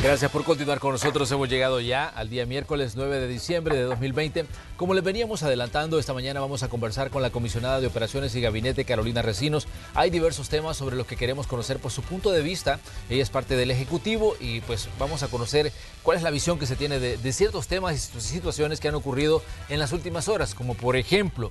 Gracias por continuar con nosotros. Hemos llegado ya al día miércoles 9 de diciembre de 2020. Como les veníamos adelantando, esta mañana vamos a conversar con la comisionada de Operaciones y Gabinete, Carolina Recinos. Hay diversos temas sobre los que queremos conocer por su punto de vista. Ella es parte del Ejecutivo y pues vamos a conocer cuál es la visión que se tiene de ciertos temas y situaciones que han ocurrido en las últimas horas, como por ejemplo,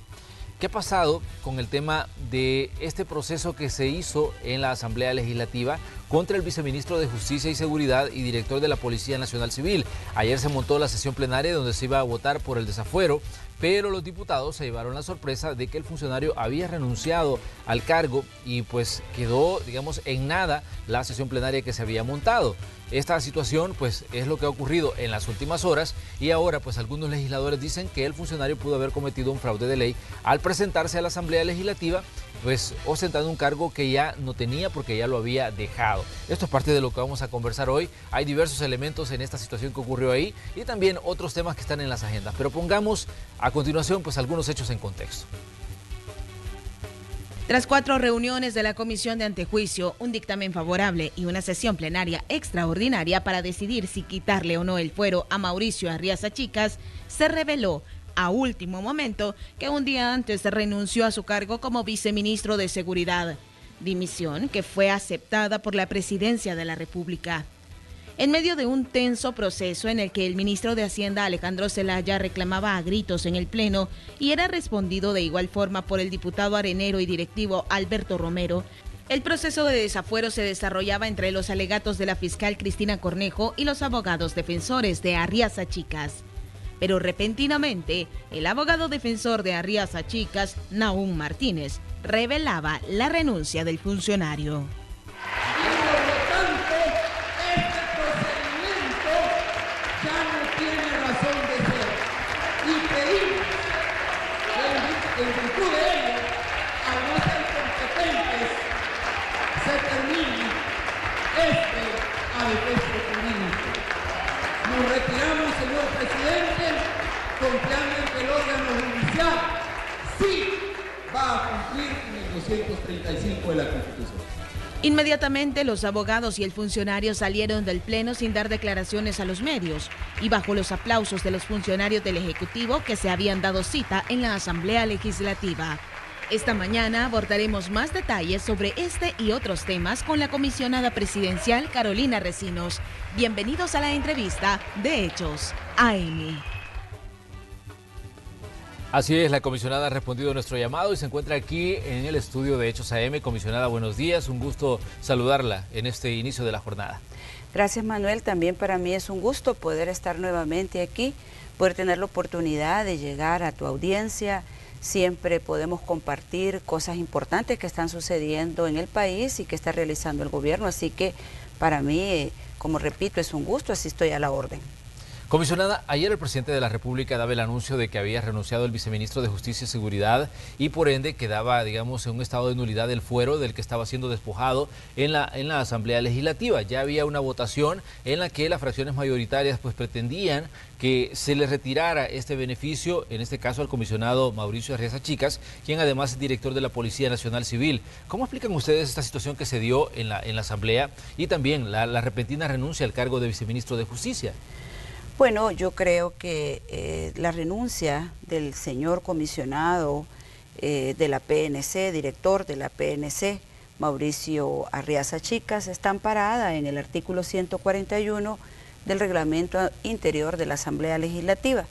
¿qué ha pasado con el tema de este proceso que se hizo en la Asamblea Legislativa contra el viceministro de Justicia y Seguridad y director de la Policía Nacional Civil? Ayer se montó la sesión plenaria donde se iba a votar por el desafuero, pero los diputados se llevaron la sorpresa de que el funcionario había renunciado al cargo y pues quedó, digamos, en nada la sesión plenaria que se había montado. Esta situación pues es lo que ha ocurrido en las últimas horas y ahora pues algunos legisladores dicen que el funcionario pudo haber cometido un fraude de ley al presentarse a la Asamblea Legislativa pues ostentando un cargo que ya no tenía porque ya lo había dejado. Esto es parte de lo que vamos a conversar hoy. Hay diversos elementos en esta situación que ocurrió ahí y también otros temas que están en las agendas, pero pongamos a continuación pues algunos hechos en contexto. Tras 4 reuniones de la Comisión de Antejuicio, un dictamen favorable y una sesión plenaria extraordinaria para decidir si quitarle o no el fuero a Mauricio Arriaza Chicas, se reveló a último momento que un día antes renunció a su cargo como viceministro de Seguridad, dimisión que fue aceptada por la Presidencia de la República. En medio de un tenso proceso en el que el ministro de Hacienda Alejandro Zelaya reclamaba a gritos en el Pleno y era respondido de igual forma por el diputado arenero y directivo Alberto Romero, el proceso de desafuero se desarrollaba entre los alegatos de la fiscal Cristina Cornejo y los abogados defensores de Arriaza Chicas. Pero repentinamente, el abogado defensor de Arriaza Chicas, Nahum Martínez, revelaba la renuncia del funcionario. En virtud de ello, al no ser competentes, se termine adefesio jurídico. Nos retiramos, señor presidente, confiando en que el órgano judicial sí va a cumplir con el 235 de la Constitución. Inmediatamente los abogados y el funcionario salieron del Pleno sin dar declaraciones a los medios y bajo los aplausos de los funcionarios del Ejecutivo que se habían dado cita en la Asamblea Legislativa. Esta mañana abordaremos más detalles sobre este y otros temas con la comisionada presidencial Carolina Recinos. Bienvenidos a la entrevista de Hechos AM. Así es, la comisionada ha respondido a nuestro llamado y se encuentra aquí en el estudio de Hechos AM. Comisionada, buenos días, un gusto saludarla en este inicio de la jornada. Gracias, Manuel, también para mí es un gusto poder estar nuevamente aquí, poder tener la oportunidad de llegar a tu audiencia. Siempre podemos compartir cosas importantes que están sucediendo en el país y que está realizando el gobierno, así que para mí, como repito, es un gusto, así estoy a la orden. Comisionada, ayer el presidente de la República daba el anuncio de que había renunciado el viceministro de Justicia y Seguridad y por ende quedaba, digamos, en un estado de nulidad el fuero del que estaba siendo despojado en la Asamblea Legislativa. Ya había una votación en la que las fracciones mayoritarias pues pretendían que se le retirara este beneficio, en este caso al comisionado Mauricio Arriaza Chicas, quien además es director de la Policía Nacional Civil. ¿Cómo explican ustedes esta situación que se dio en la Asamblea y también la repentina renuncia al cargo de viceministro de Justicia? Bueno, yo creo que la renuncia del señor comisionado de la PNC, director de la PNC, Mauricio Arriaza Chicas, está amparada en el artículo 141 del reglamento interior de la Asamblea Legislativa,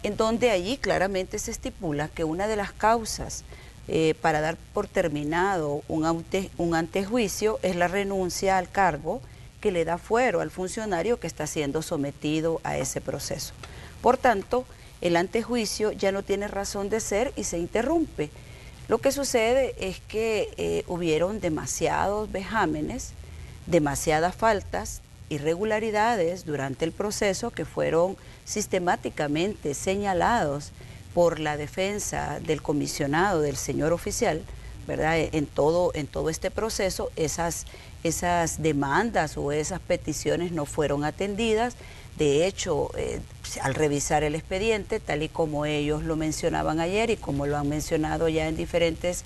en donde allí claramente se estipula que una de las causas para dar por terminado un antejuicio es la renuncia al cargo que le da fuero al funcionario que está siendo sometido a ese proceso. Por tanto, el antejuicio ya no tiene razón de ser y se interrumpe. Lo que sucede es que hubieron demasiados vejámenes, demasiadas faltas, irregularidades durante el proceso que fueron sistemáticamente señalados por la defensa del comisionado, del señor oficial, ¿verdad? En todo este proceso, esas demandas o esas peticiones no fueron atendidas. De hecho, al revisar el expediente, tal y como ellos lo mencionaban ayer y como lo han mencionado ya en diferentes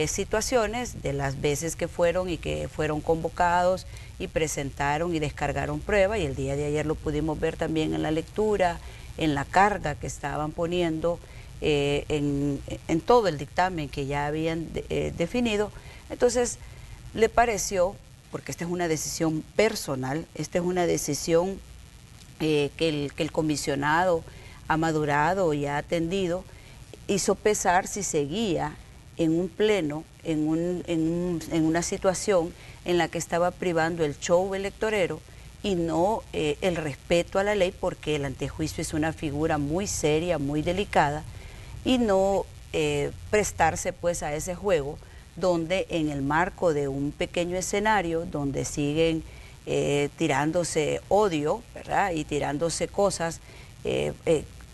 situaciones de las veces que fueron y que fueron convocados y presentaron y descargaron prueba, y el día de ayer lo pudimos ver también en la lectura, en la carga que estaban poniendo en todo el dictamen que ya habían definido. Entonces le pareció, porque esta es una decisión personal, esta es una decisión que el comisionado ha madurado y ha atendido, hizo pesar si seguía en un pleno, en una situación en la que estaba privando el show electorero y no el respeto a la ley, porque el antejuicio es una figura muy seria, muy delicada, y no prestarse pues a ese juego donde en el marco de un pequeño escenario donde siguen tirándose odio, ¿verdad? Y tirándose cosas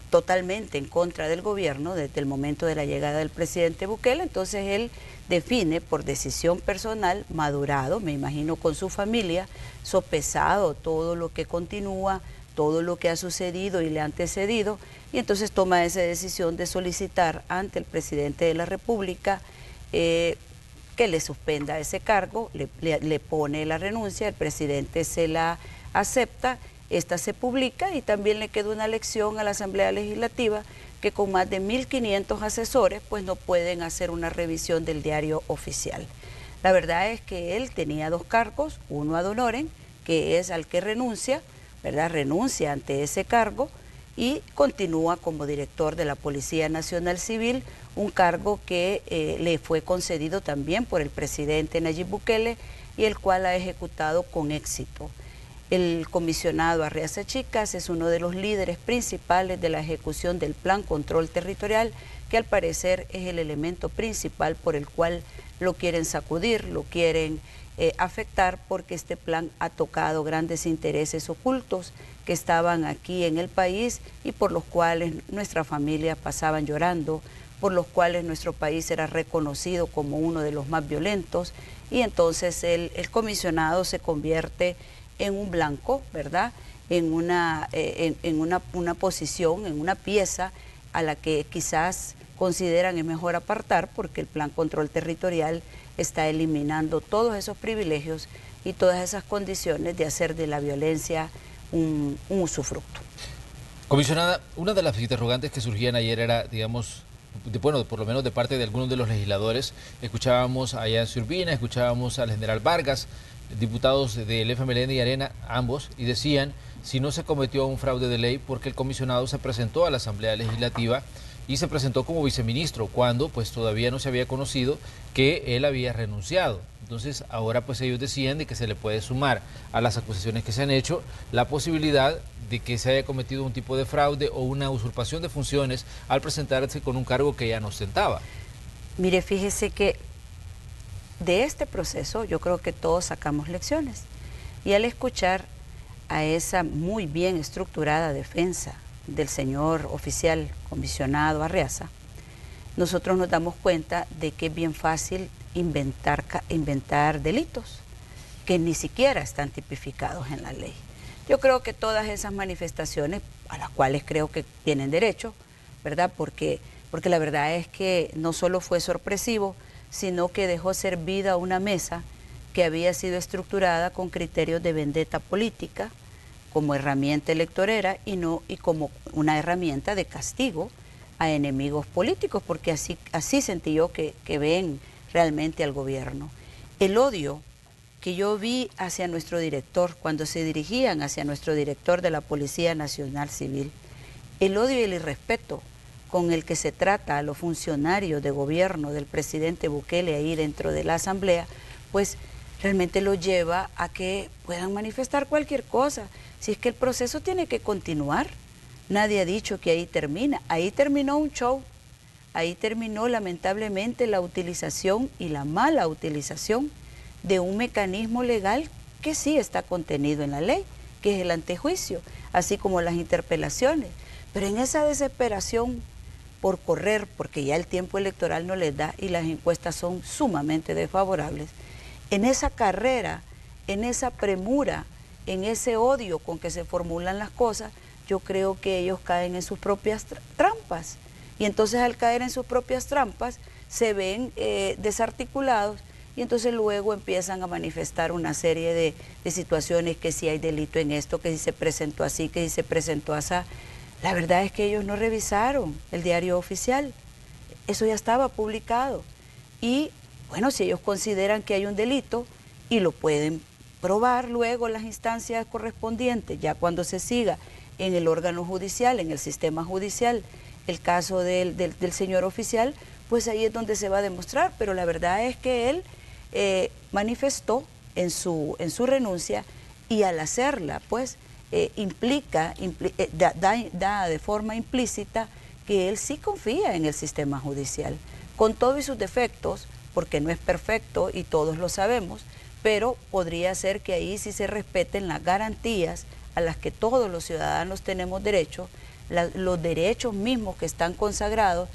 totalmente en contra del gobierno desde el momento de la llegada del presidente Bukele. Entonces él define por decisión personal, madurado, me imagino con su familia, sopesado todo lo que continúa, todo lo que ha sucedido y le ha antecedido, y entonces toma esa decisión de solicitar ante el presidente de la República que le suspenda ese cargo, le pone la renuncia, el presidente se la acepta, esta se publica y también le queda una lección a la Asamblea Legislativa que con más de 1.500 asesores pues no pueden hacer una revisión del diario oficial. La verdad es que él tenía 2 cargos, uno ad honorem, que es al que renuncia, ¿verdad? Renuncia ante ese cargo y continúa como director de la Policía Nacional Civil, un cargo que le fue concedido también por el presidente Nayib Bukele y el cual ha ejecutado con éxito. El comisionado Arriaza Chicas es uno de los líderes principales de la ejecución del Plan Control Territorial, que al parecer es el elemento principal por el cual lo quieren sacudir, lo quieren afectar, porque este plan ha tocado grandes intereses ocultos que estaban aquí en el país y por los cuales nuestras familias pasaban llorando, por los cuales nuestro país era reconocido como uno de los más violentos, y entonces el comisionado se convierte en un blanco, ¿verdad? En una posición, en una pieza a la que quizás consideran es mejor apartar, porque el Plan Control Territorial está eliminando todos esos privilegios y todas esas condiciones de hacer de la violencia un usufructo. Comisionada, una de las interrogantes que surgían ayer era, digamos, bueno, por lo menos de parte de algunos de los legisladores, escuchábamos a Yancy Urbina, escuchábamos al general Vargas, diputados del FMLN y Arena, ambos, y decían si no se cometió un fraude de ley porque el comisionado se presentó a la Asamblea Legislativa y se presentó como viceministro cuando pues todavía no se había conocido que él había renunciado. Entonces ahora pues ellos decían de que se le puede sumar a las acusaciones que se han hecho la posibilidad de que se haya cometido un tipo de fraude o una usurpación de funciones al presentarse con un cargo que ya no ostentaba. Mire, fíjese que de este proceso yo creo que todos sacamos lecciones, y al escuchar a esa muy bien estructurada defensa del señor oficial comisionado Arriaza, nosotros nos damos cuenta de que es bien fácil inventar delitos que ni siquiera están tipificados en la ley. Yo creo que todas esas manifestaciones, a las cuales creo que tienen derecho, ¿verdad? Porque la verdad es que no solo fue sorpresivo, sino que dejó servida una mesa que había sido estructurada con criterios de vendetta política como herramienta electorera y como una herramienta de castigo a enemigos políticos, porque así sentí yo que ven realmente al gobierno. El odio que yo vi hacia nuestro director, cuando se dirigían hacia nuestro director de la Policía Nacional Civil, el odio y el irrespeto con el que se trata a los funcionarios de gobierno del presidente Bukele ahí dentro de la Asamblea, pues realmente lo lleva a que puedan manifestar cualquier cosa. Si es que el proceso tiene que continuar, nadie ha dicho que ahí termina. Ahí terminó un show, ahí terminó lamentablemente la utilización y la mala utilización de un mecanismo legal que sí está contenido en la ley, que es el antejuicio, así como las interpelaciones. Pero en esa desesperación por correr, porque ya el tiempo electoral no les da y las encuestas son sumamente desfavorables, en esa carrera, en esa premura, en ese odio con que se formulan las cosas, yo creo que ellos caen en sus propias trampas. Y entonces al caer en sus propias trampas, se ven desarticulados y entonces luego empiezan a manifestar una serie de situaciones, que si hay delito en esto, que si se presentó así, que si se presentó así. La verdad es que ellos no revisaron el diario oficial, eso ya estaba publicado y bueno, si ellos consideran que hay un delito y lo pueden probar luego las instancias correspondientes, ya cuando se siga en el órgano judicial, en el sistema judicial, el caso del señor oficial, pues ahí es donde se va a demostrar, pero la verdad es que él manifestó en su renuncia y al hacerla, pues da de forma implícita que él sí confía en el sistema judicial, con todos sus defectos, porque no es perfecto y todos lo sabemos, pero podría ser que ahí sí se respeten las garantías a las que todos los ciudadanos tenemos derecho, los derechos mismos que están consagrados,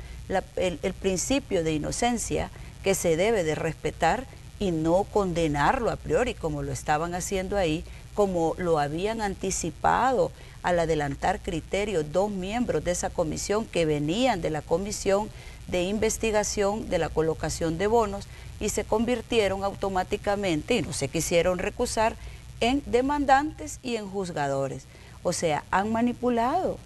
el principio de inocencia que se debe de respetar y no condenarlo a priori como lo estaban haciendo ahí, como lo habían anticipado al adelantar criterios 2 miembros de esa comisión que venían de la comisión de investigación de la colocación de bonos y se convirtieron automáticamente, y no se quisieron recusar, en demandantes y en juzgadores. O sea, han manipulado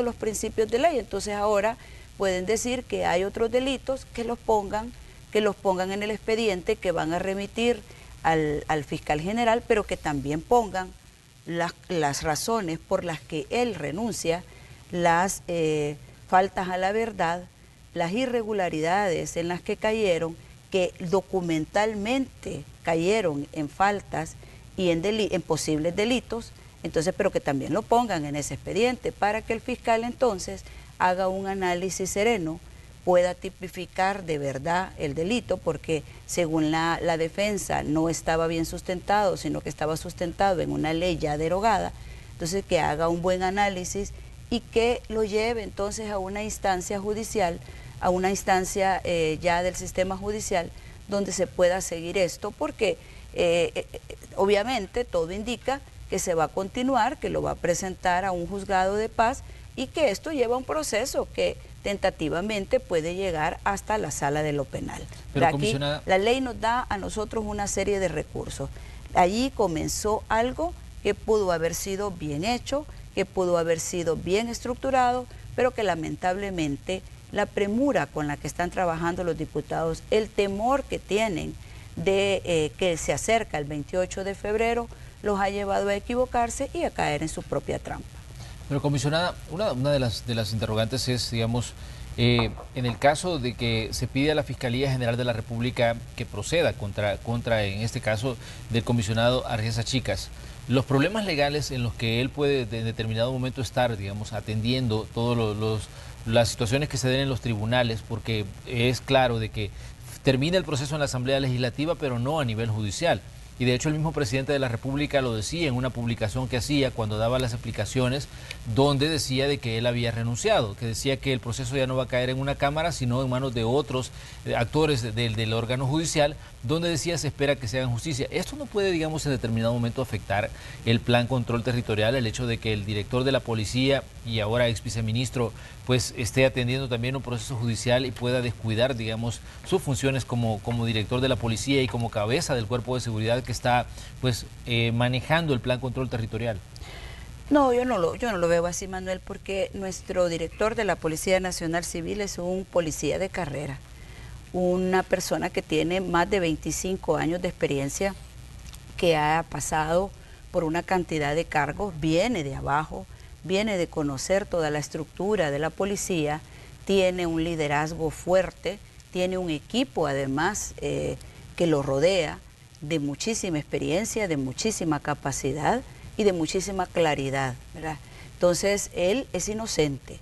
los principios de ley. Entonces ahora pueden decir que hay otros delitos que los pongan en el expediente, que van a remitir al fiscal general, pero que también pongan las razones por las que él renuncia, las faltas a la verdad, las irregularidades en las que cayeron, que documentalmente cayeron en faltas y en posibles delitos, entonces, pero que también lo pongan en ese expediente para que el fiscal entonces haga un análisis sereno, pueda tipificar de verdad el delito, porque según la defensa no estaba bien sustentado, sino que estaba sustentado en una ley ya derogada, entonces que haga un buen análisis y que lo lleve entonces a una instancia judicial, a una instancia ya del sistema judicial, donde se pueda seguir esto, porque obviamente todo indica que se va a continuar, que lo va a presentar a un juzgado de paz y que esto lleva un proceso que tentativamente puede llegar hasta la sala de lo penal. Pero, aquí la ley nos da a nosotros una serie de recursos. Allí comenzó algo que pudo haber sido bien hecho, que pudo haber sido bien estructurado, pero que lamentablemente la premura con la que están trabajando los diputados, el temor que tienen de que se acerca el 28 de febrero, los ha llevado a equivocarse y a caer en su propia trampa. Pero, comisionada, una de las interrogantes es, digamos, en el caso de que se pide a la Fiscalía General de la República que proceda contra en este caso, del comisionado Arriaza Chicas, los problemas legales en los que él puede en determinado momento estar, digamos, atendiendo todas las situaciones que se den en los tribunales, porque es claro de que termina el proceso en la Asamblea Legislativa, pero no a nivel judicial. Y de hecho el mismo presidente de la República lo decía en una publicación que hacía cuando daba las explicaciones, donde decía de que él había renunciado, que decía que el proceso ya no va a caer en una cámara, sino en manos de otros actores del órgano judicial, donde decía se espera que se haga justicia. Esto no puede, digamos, en determinado momento afectar el plan control territorial, el hecho de que el director de la policía y ahora ex viceministro pues esté atendiendo también un proceso judicial y pueda descuidar, digamos, sus funciones como director de la policía y como cabeza del cuerpo de seguridad que está pues manejando el plan control territorial. No, yo no lo veo así, Manuel, porque nuestro director de la Policía Nacional Civil es un policía de carrera, una persona que tiene más de 25 años de experiencia, que ha pasado por una cantidad de cargos, viene de abajo, viene de conocer toda la estructura de la policía, tiene un liderazgo fuerte, tiene un equipo además que lo rodea, de muchísima experiencia, de muchísima capacidad y de muchísima claridad, ¿verdad? Entonces, él es inocente.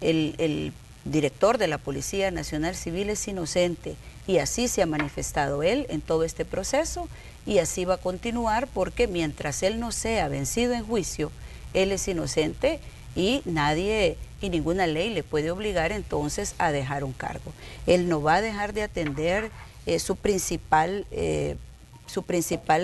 El director de la Policía Nacional Civil es inocente y así se ha manifestado él en todo este proceso y así va a continuar, porque mientras él no sea vencido en juicio, él es inocente y nadie y ninguna ley le puede obligar entonces a dejar un cargo. Él no va a dejar de atender su principal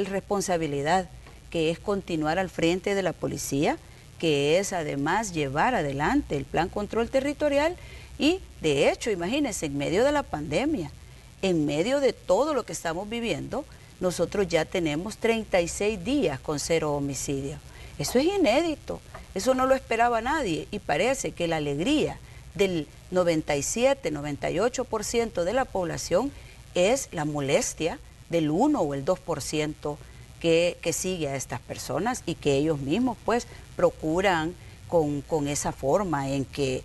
responsabilidad, que es continuar al frente de la policía, que es además llevar adelante el plan control territorial Y de hecho, imagínense, en medio de la pandemia, en medio de todo lo que estamos viviendo, nosotros ya tenemos 36 días con 0 homicidios. Eso es inédito, eso no lo esperaba nadie y parece que la alegría del 97, 98% de la población es la molestia del 1 o el 2% que sigue a estas personas y que ellos mismos pues procuran con esa forma en que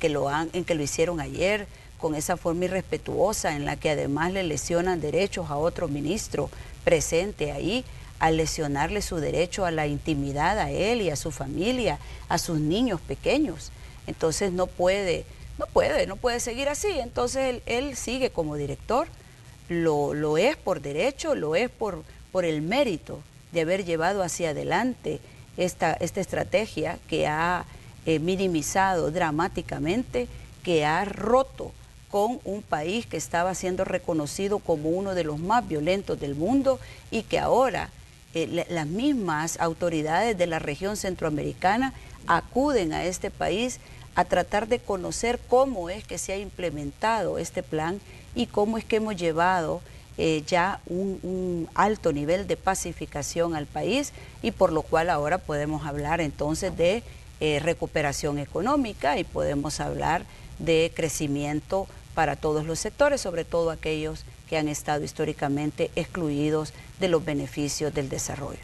lo hicieron ayer, con esa forma irrespetuosa en la que además le lesionan derechos a otro ministro presente ahí, al lesionarle su derecho a la intimidad a él y a su familia, a sus niños pequeños. Entonces no puede seguir así. Entonces él sigue como director, lo es por derecho, lo es por el mérito de haber llevado hacia adelante esta estrategia que ha minimizado dramáticamente, que ha roto con un país que estaba siendo reconocido como uno de los más violentos del mundo y que ahora las mismas autoridades de la región centroamericana acuden a este país a tratar de conocer cómo es que se ha implementado este plan y cómo es que hemos llevado ya un alto nivel de pacificación al país y por lo cual ahora podemos hablar entonces de recuperación económica y podemos hablar de crecimiento para todos los sectores, sobre todo aquellos que han estado históricamente excluidos de los beneficios del desarrollo.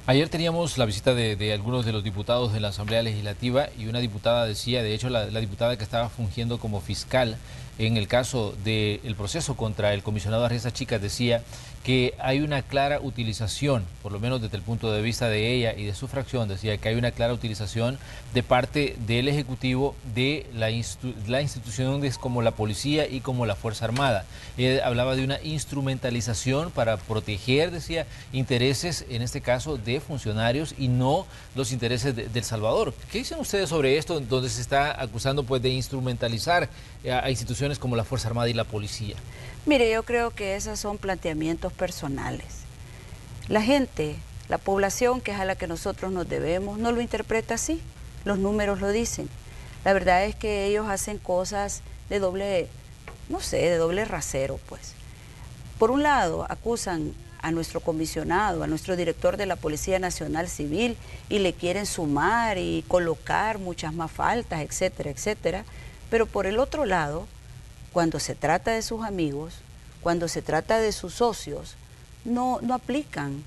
Ayer teníamos la visita de algunos de los diputados de la Asamblea Legislativa y una diputada decía, de hecho la diputada que estaba fungiendo como fiscal en el caso del proceso contra el comisionado Arriaza Chicas, decía que hay una clara utilización, por lo menos desde el punto de vista de ella y de su fracción, decía que hay una clara utilización de parte del Ejecutivo de la institución como la policía y como la Fuerza Armada. Ella hablaba de una instrumentalización para proteger, decía, intereses, en este caso, de funcionarios y no los intereses del Salvador. ¿Qué dicen ustedes sobre esto, donde se está acusando pues de instrumentalizar a instituciones como la Fuerza Armada y la policía? Mire, yo creo que esos son planteamientos personales. La gente, la población, que es a la que nosotros nos debemos, no lo interpreta así. Los números lo dicen. La verdad es que ellos hacen cosas de doble, no sé, de doble rasero, pues. Por un lado, acusan a nuestro comisionado, a nuestro director de la Policía Nacional Civil, y le quieren sumar y colocar muchas más faltas, etcétera, etcétera. Pero por el otro lado, cuando se trata de sus amigos, cuando se trata de sus socios, no aplican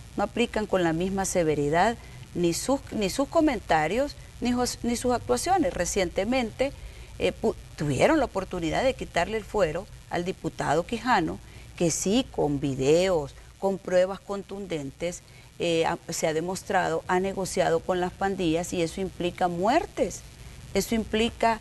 con la misma severidad ni sus comentarios ni sus actuaciones. Recientemente tuvieron la oportunidad de quitarle el fuero al diputado Quijano, que sí, con videos, con pruebas contundentes, se ha demostrado, ha negociado con las pandillas y eso implica muertes, eso implica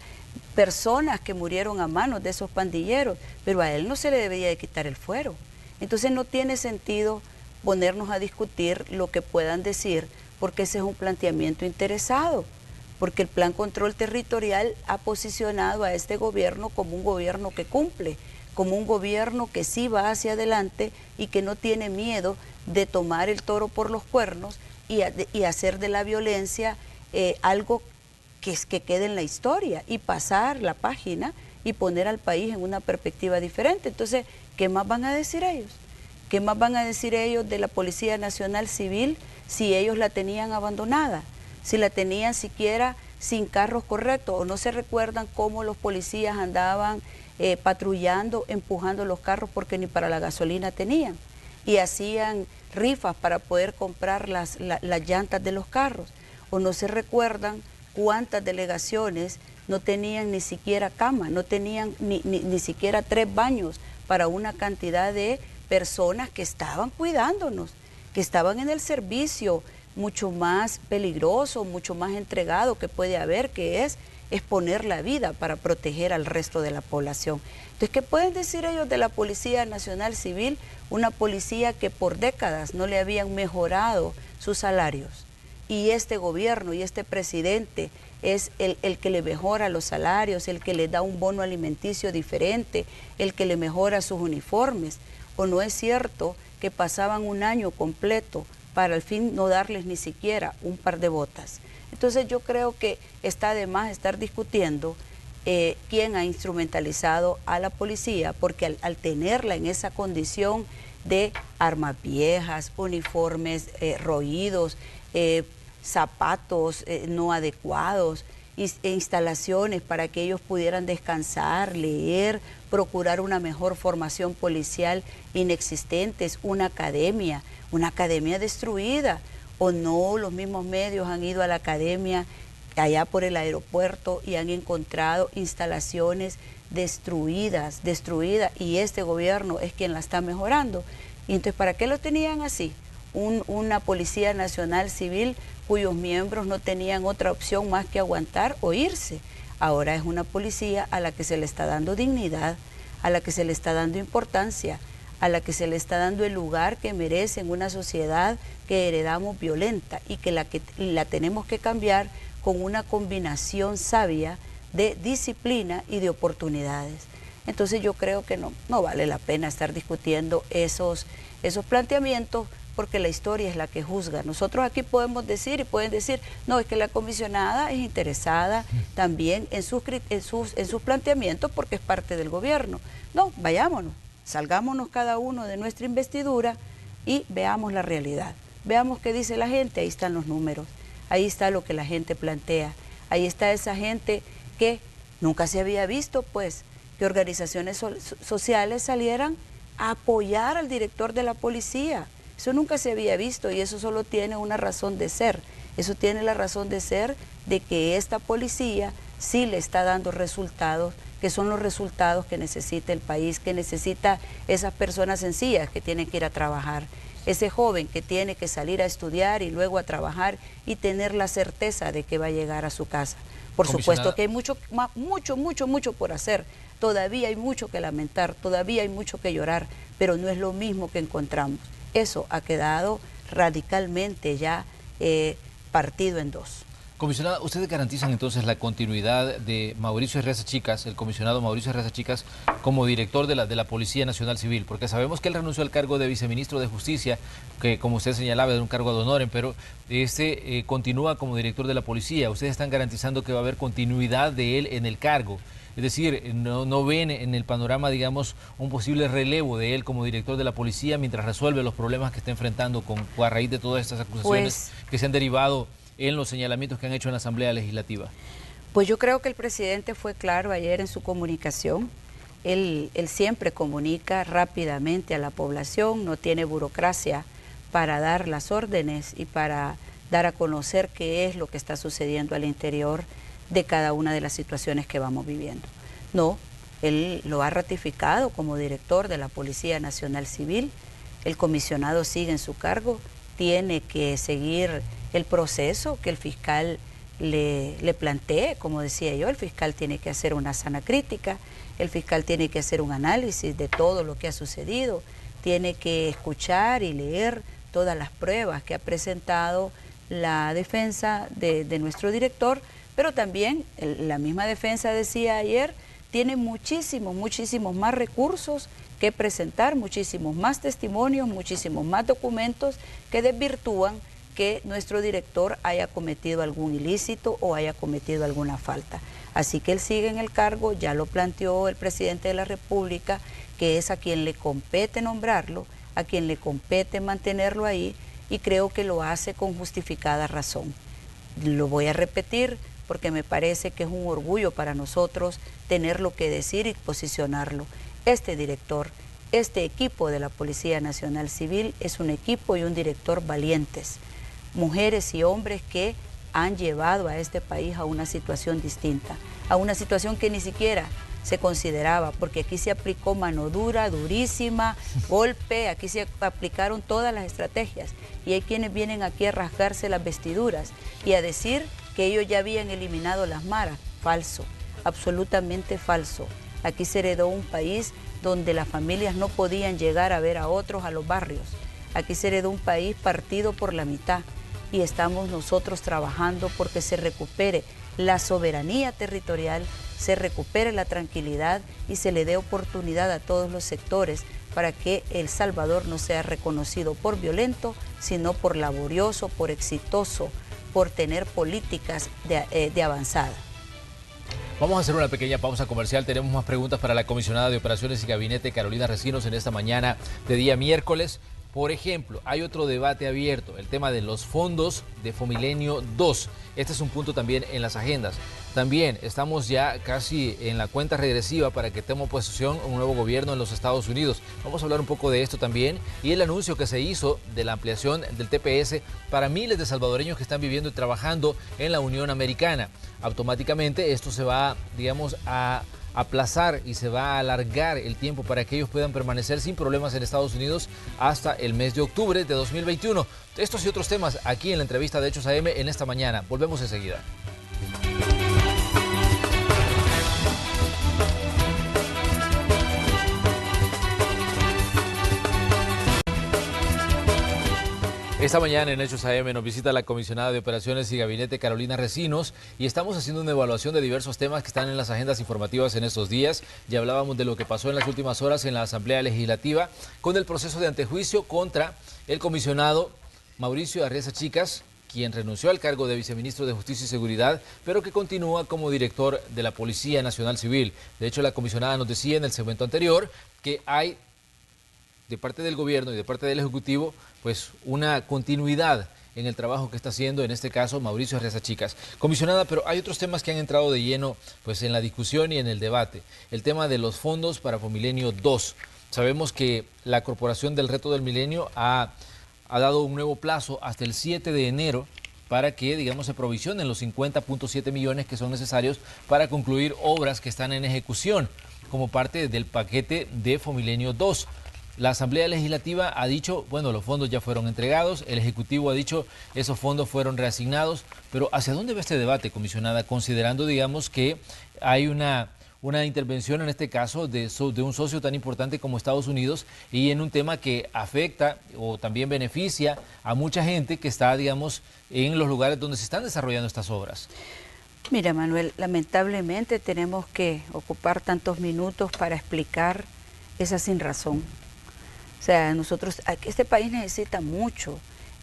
personas que murieron a manos de esos pandilleros, pero a él no se le debería de quitar el fuero. Entonces no tiene sentido ponernos a discutir lo que puedan decir, porque ese es un planteamiento interesado, porque el Plan Control Territorial ha posicionado a este gobierno como un gobierno que cumple, como un gobierno que sí va hacia adelante y que no tiene miedo de tomar el toro por los cuernos y hacer de la violencia algo que quede en la historia y pasar la página y poner al país en una perspectiva diferente. Entonces, ¿qué más van a decir ellos? ¿Qué más van a decir ellos de la Policía Nacional Civil si ellos la tenían abandonada? Si la tenían siquiera sin carros correctos, o no se recuerdan cómo los policías andaban patrullando, empujando los carros porque ni para la gasolina tenían, y hacían rifas para poder comprar las llantas de los carros, o no se recuerdan cuántas delegaciones no tenían ni siquiera cama, no tenían ni siquiera 3 baños para una cantidad de personas que estaban cuidándonos, que estaban en el servicio mucho más peligroso, mucho más entregado que puede haber, que es exponer la vida para proteger al resto de la población. Entonces, ¿qué pueden decir ellos de la Policía Nacional Civil? Una policía que por décadas no le habían mejorado sus salarios. Y este gobierno y este presidente es el que le mejora los salarios, el que le da un bono alimenticio diferente, el que le mejora sus uniformes. ¿O no es cierto que pasaban un año completo para al fin no darles ni siquiera un par de botas? Entonces yo creo que está de más estar discutiendo quién ha instrumentalizado a la policía, porque al tenerla en esa condición de armas viejas, uniformes roídos, zapatos no adecuados, instalaciones para que ellos pudieran descansar, leer, procurar una mejor formación policial inexistentes, una academia destruida, o no, los mismos medios han ido a la academia allá por el aeropuerto y han encontrado instalaciones destruidas, y este gobierno es quien la está mejorando. Y entonces, ¿para qué lo tenían así? Una Policía Nacional Civil cuyos miembros no tenían otra opción más que aguantar o irse. Ahora es una policía a la que se le está dando dignidad, a la que se le está dando importancia, a la que se le está dando el lugar que merece en una sociedad que heredamos violenta y que la tenemos que cambiar con una combinación sabia de disciplina y de oportunidades. Entonces yo creo que no vale la pena estar discutiendo esos planteamientos, porque la historia es la que juzga. Nosotros aquí podemos decir y pueden decir, no, es que la comisionada es interesada también en sus planteamientos porque es parte del gobierno. No, vayámonos, salgámonos cada uno de nuestra investidura y veamos la realidad. Veamos qué dice la gente, ahí están los números, ahí está lo que la gente plantea, ahí está esa gente que nunca se había visto, pues, que organizaciones sociales salieran a apoyar al director de la policía. Eso nunca se había visto y eso solo tiene una razón de ser. Eso tiene la razón de ser de que esta policía sí le está dando resultados, que son los resultados que necesita el país, que necesita esas personas sencillas que tienen que ir a trabajar, ese joven que tiene que salir a estudiar y luego a trabajar y tener la certeza de que va a llegar a su casa. Por supuesto que hay mucho por hacer, todavía hay mucho que lamentar, todavía hay mucho que llorar, pero no es lo mismo que encontramos. Eso ha quedado radicalmente ya partido en dos. Comisionada, ¿ustedes garantizan entonces la continuidad de Mauricio Arriaza Chicas, el comisionado Mauricio Arriaza Chicas, como director de la Policía Nacional Civil? Porque sabemos que él renunció al cargo de viceministro de Justicia, que como usted señalaba era un cargo ad honorem, pero continúa como director de la policía. ¿Ustedes están garantizando que va a haber continuidad de él en el cargo? Es decir, no ven en el panorama, digamos, un posible relevo de él como director de la policía mientras resuelve los problemas que está enfrentando a raíz de todas estas acusaciones que se han derivado en los señalamientos que han hecho en la Asamblea Legislativa. Pues yo creo que el presidente fue claro ayer en su comunicación. Él siempre comunica rápidamente a la población, no tiene burocracia para dar las órdenes y para dar a conocer qué es lo que está sucediendo al interior de cada una de las situaciones que vamos viviendo. No, él lo ha ratificado como director de la Policía Nacional Civil, el comisionado sigue en su cargo, tiene que seguir el proceso que el fiscal le plantee, como decía yo, el fiscal tiene que hacer una sana crítica, el fiscal tiene que hacer un análisis de todo lo que ha sucedido, tiene que escuchar y leer todas las pruebas que ha presentado la defensa de nuestro director, pero también la misma defensa decía ayer, tiene muchísimos más recursos que presentar, muchísimos más testimonios, muchísimos más documentos que desvirtúan que nuestro director haya cometido algún ilícito o haya cometido alguna falta. Así que él sigue en el cargo, ya lo planteó el presidente de la República, que es a quien le compete nombrarlo, a quien le compete mantenerlo ahí, y creo que lo hace con justificada razón. Lo voy a repetir porque me parece que es un orgullo para nosotros tenerlo que decir y posicionarlo. Este director, este equipo de la Policía Nacional Civil es un equipo y un director valientes, mujeres y hombres que han llevado a este país a una situación distinta, a una situación que ni siquiera se consideraba, porque aquí se aplicó mano dura, durísima, golpe, aquí se aplicaron todas las estrategias y hay quienes vienen aquí a rasgarse las vestiduras y a decir que ellos ya habían eliminado las maras. Falso, absolutamente falso. Aquí se heredó un país donde las familias no podían llegar a ver a otros a los barrios. Aquí se heredó un país partido por la mitad y estamos nosotros trabajando porque se recupere la soberanía territorial, se recupere la tranquilidad y se le dé oportunidad a todos los sectores para que El Salvador no sea reconocido por violento, sino por laborioso, por exitoso, por tener políticas de avanzada. Vamos a hacer una pequeña pausa comercial. Tenemos más preguntas para la comisionada de Operaciones y Gabinete, Carolina Recinos, en esta mañana de día miércoles. Por ejemplo, hay otro debate abierto, el tema de los fondos de Fomilenio 2. Este es un punto también en las agendas. También estamos ya casi en la cuenta regresiva para que tome posesión un nuevo gobierno en los Estados Unidos. Vamos a hablar un poco de esto también y el anuncio que se hizo de la ampliación del TPS para miles de salvadoreños que están viviendo y trabajando en la Unión Americana. Automáticamente esto se va, digamos, a aplazar y se va a alargar el tiempo para que ellos puedan permanecer sin problemas en Estados Unidos hasta el mes de octubre de 2021. Estos y otros temas aquí en la entrevista de Hechos AM en esta mañana. Volvemos enseguida. Esta mañana en Hechos AM nos visita la comisionada de Operaciones y Gabinete, Carolina Recinos, y estamos haciendo una evaluación de diversos temas que están en las agendas informativas en estos días. Ya hablábamos de lo que pasó en las últimas horas en la Asamblea Legislativa con el proceso de antejuicio contra el comisionado Mauricio Arriaza Chicas, quien renunció al cargo de viceministro de Justicia y Seguridad, pero que continúa como director de la Policía Nacional Civil. De hecho, la comisionada nos decía en el segmento anterior que hay de parte del gobierno y de parte del Ejecutivo pues una continuidad en el trabajo que está haciendo, en este caso, Mauricio Arriaza Chicas. Comisionada, pero hay otros temas que han entrado de lleno pues en la discusión y en el debate. El tema de los fondos para Fomilenio 2. Sabemos que la Corporación del Reto del Milenio ha dado un nuevo plazo hasta el 7 de enero para que, digamos, se provisionen los 50.7 millones que son necesarios para concluir obras que están en ejecución como parte del paquete de Fomilenio 2. La Asamblea Legislativa ha dicho, bueno, los fondos ya fueron entregados, el Ejecutivo ha dicho, esos fondos fueron reasignados, pero ¿hacia dónde va este debate, comisionada? Considerando, digamos, que hay una intervención en este caso de un socio tan importante como Estados Unidos y en un tema que afecta o también beneficia a mucha gente que está, digamos, en los lugares donde se están desarrollando estas obras. Mira, Manuel, lamentablemente tenemos que ocupar tantos minutos para explicar esa sinrazón. O sea, este país necesita mucho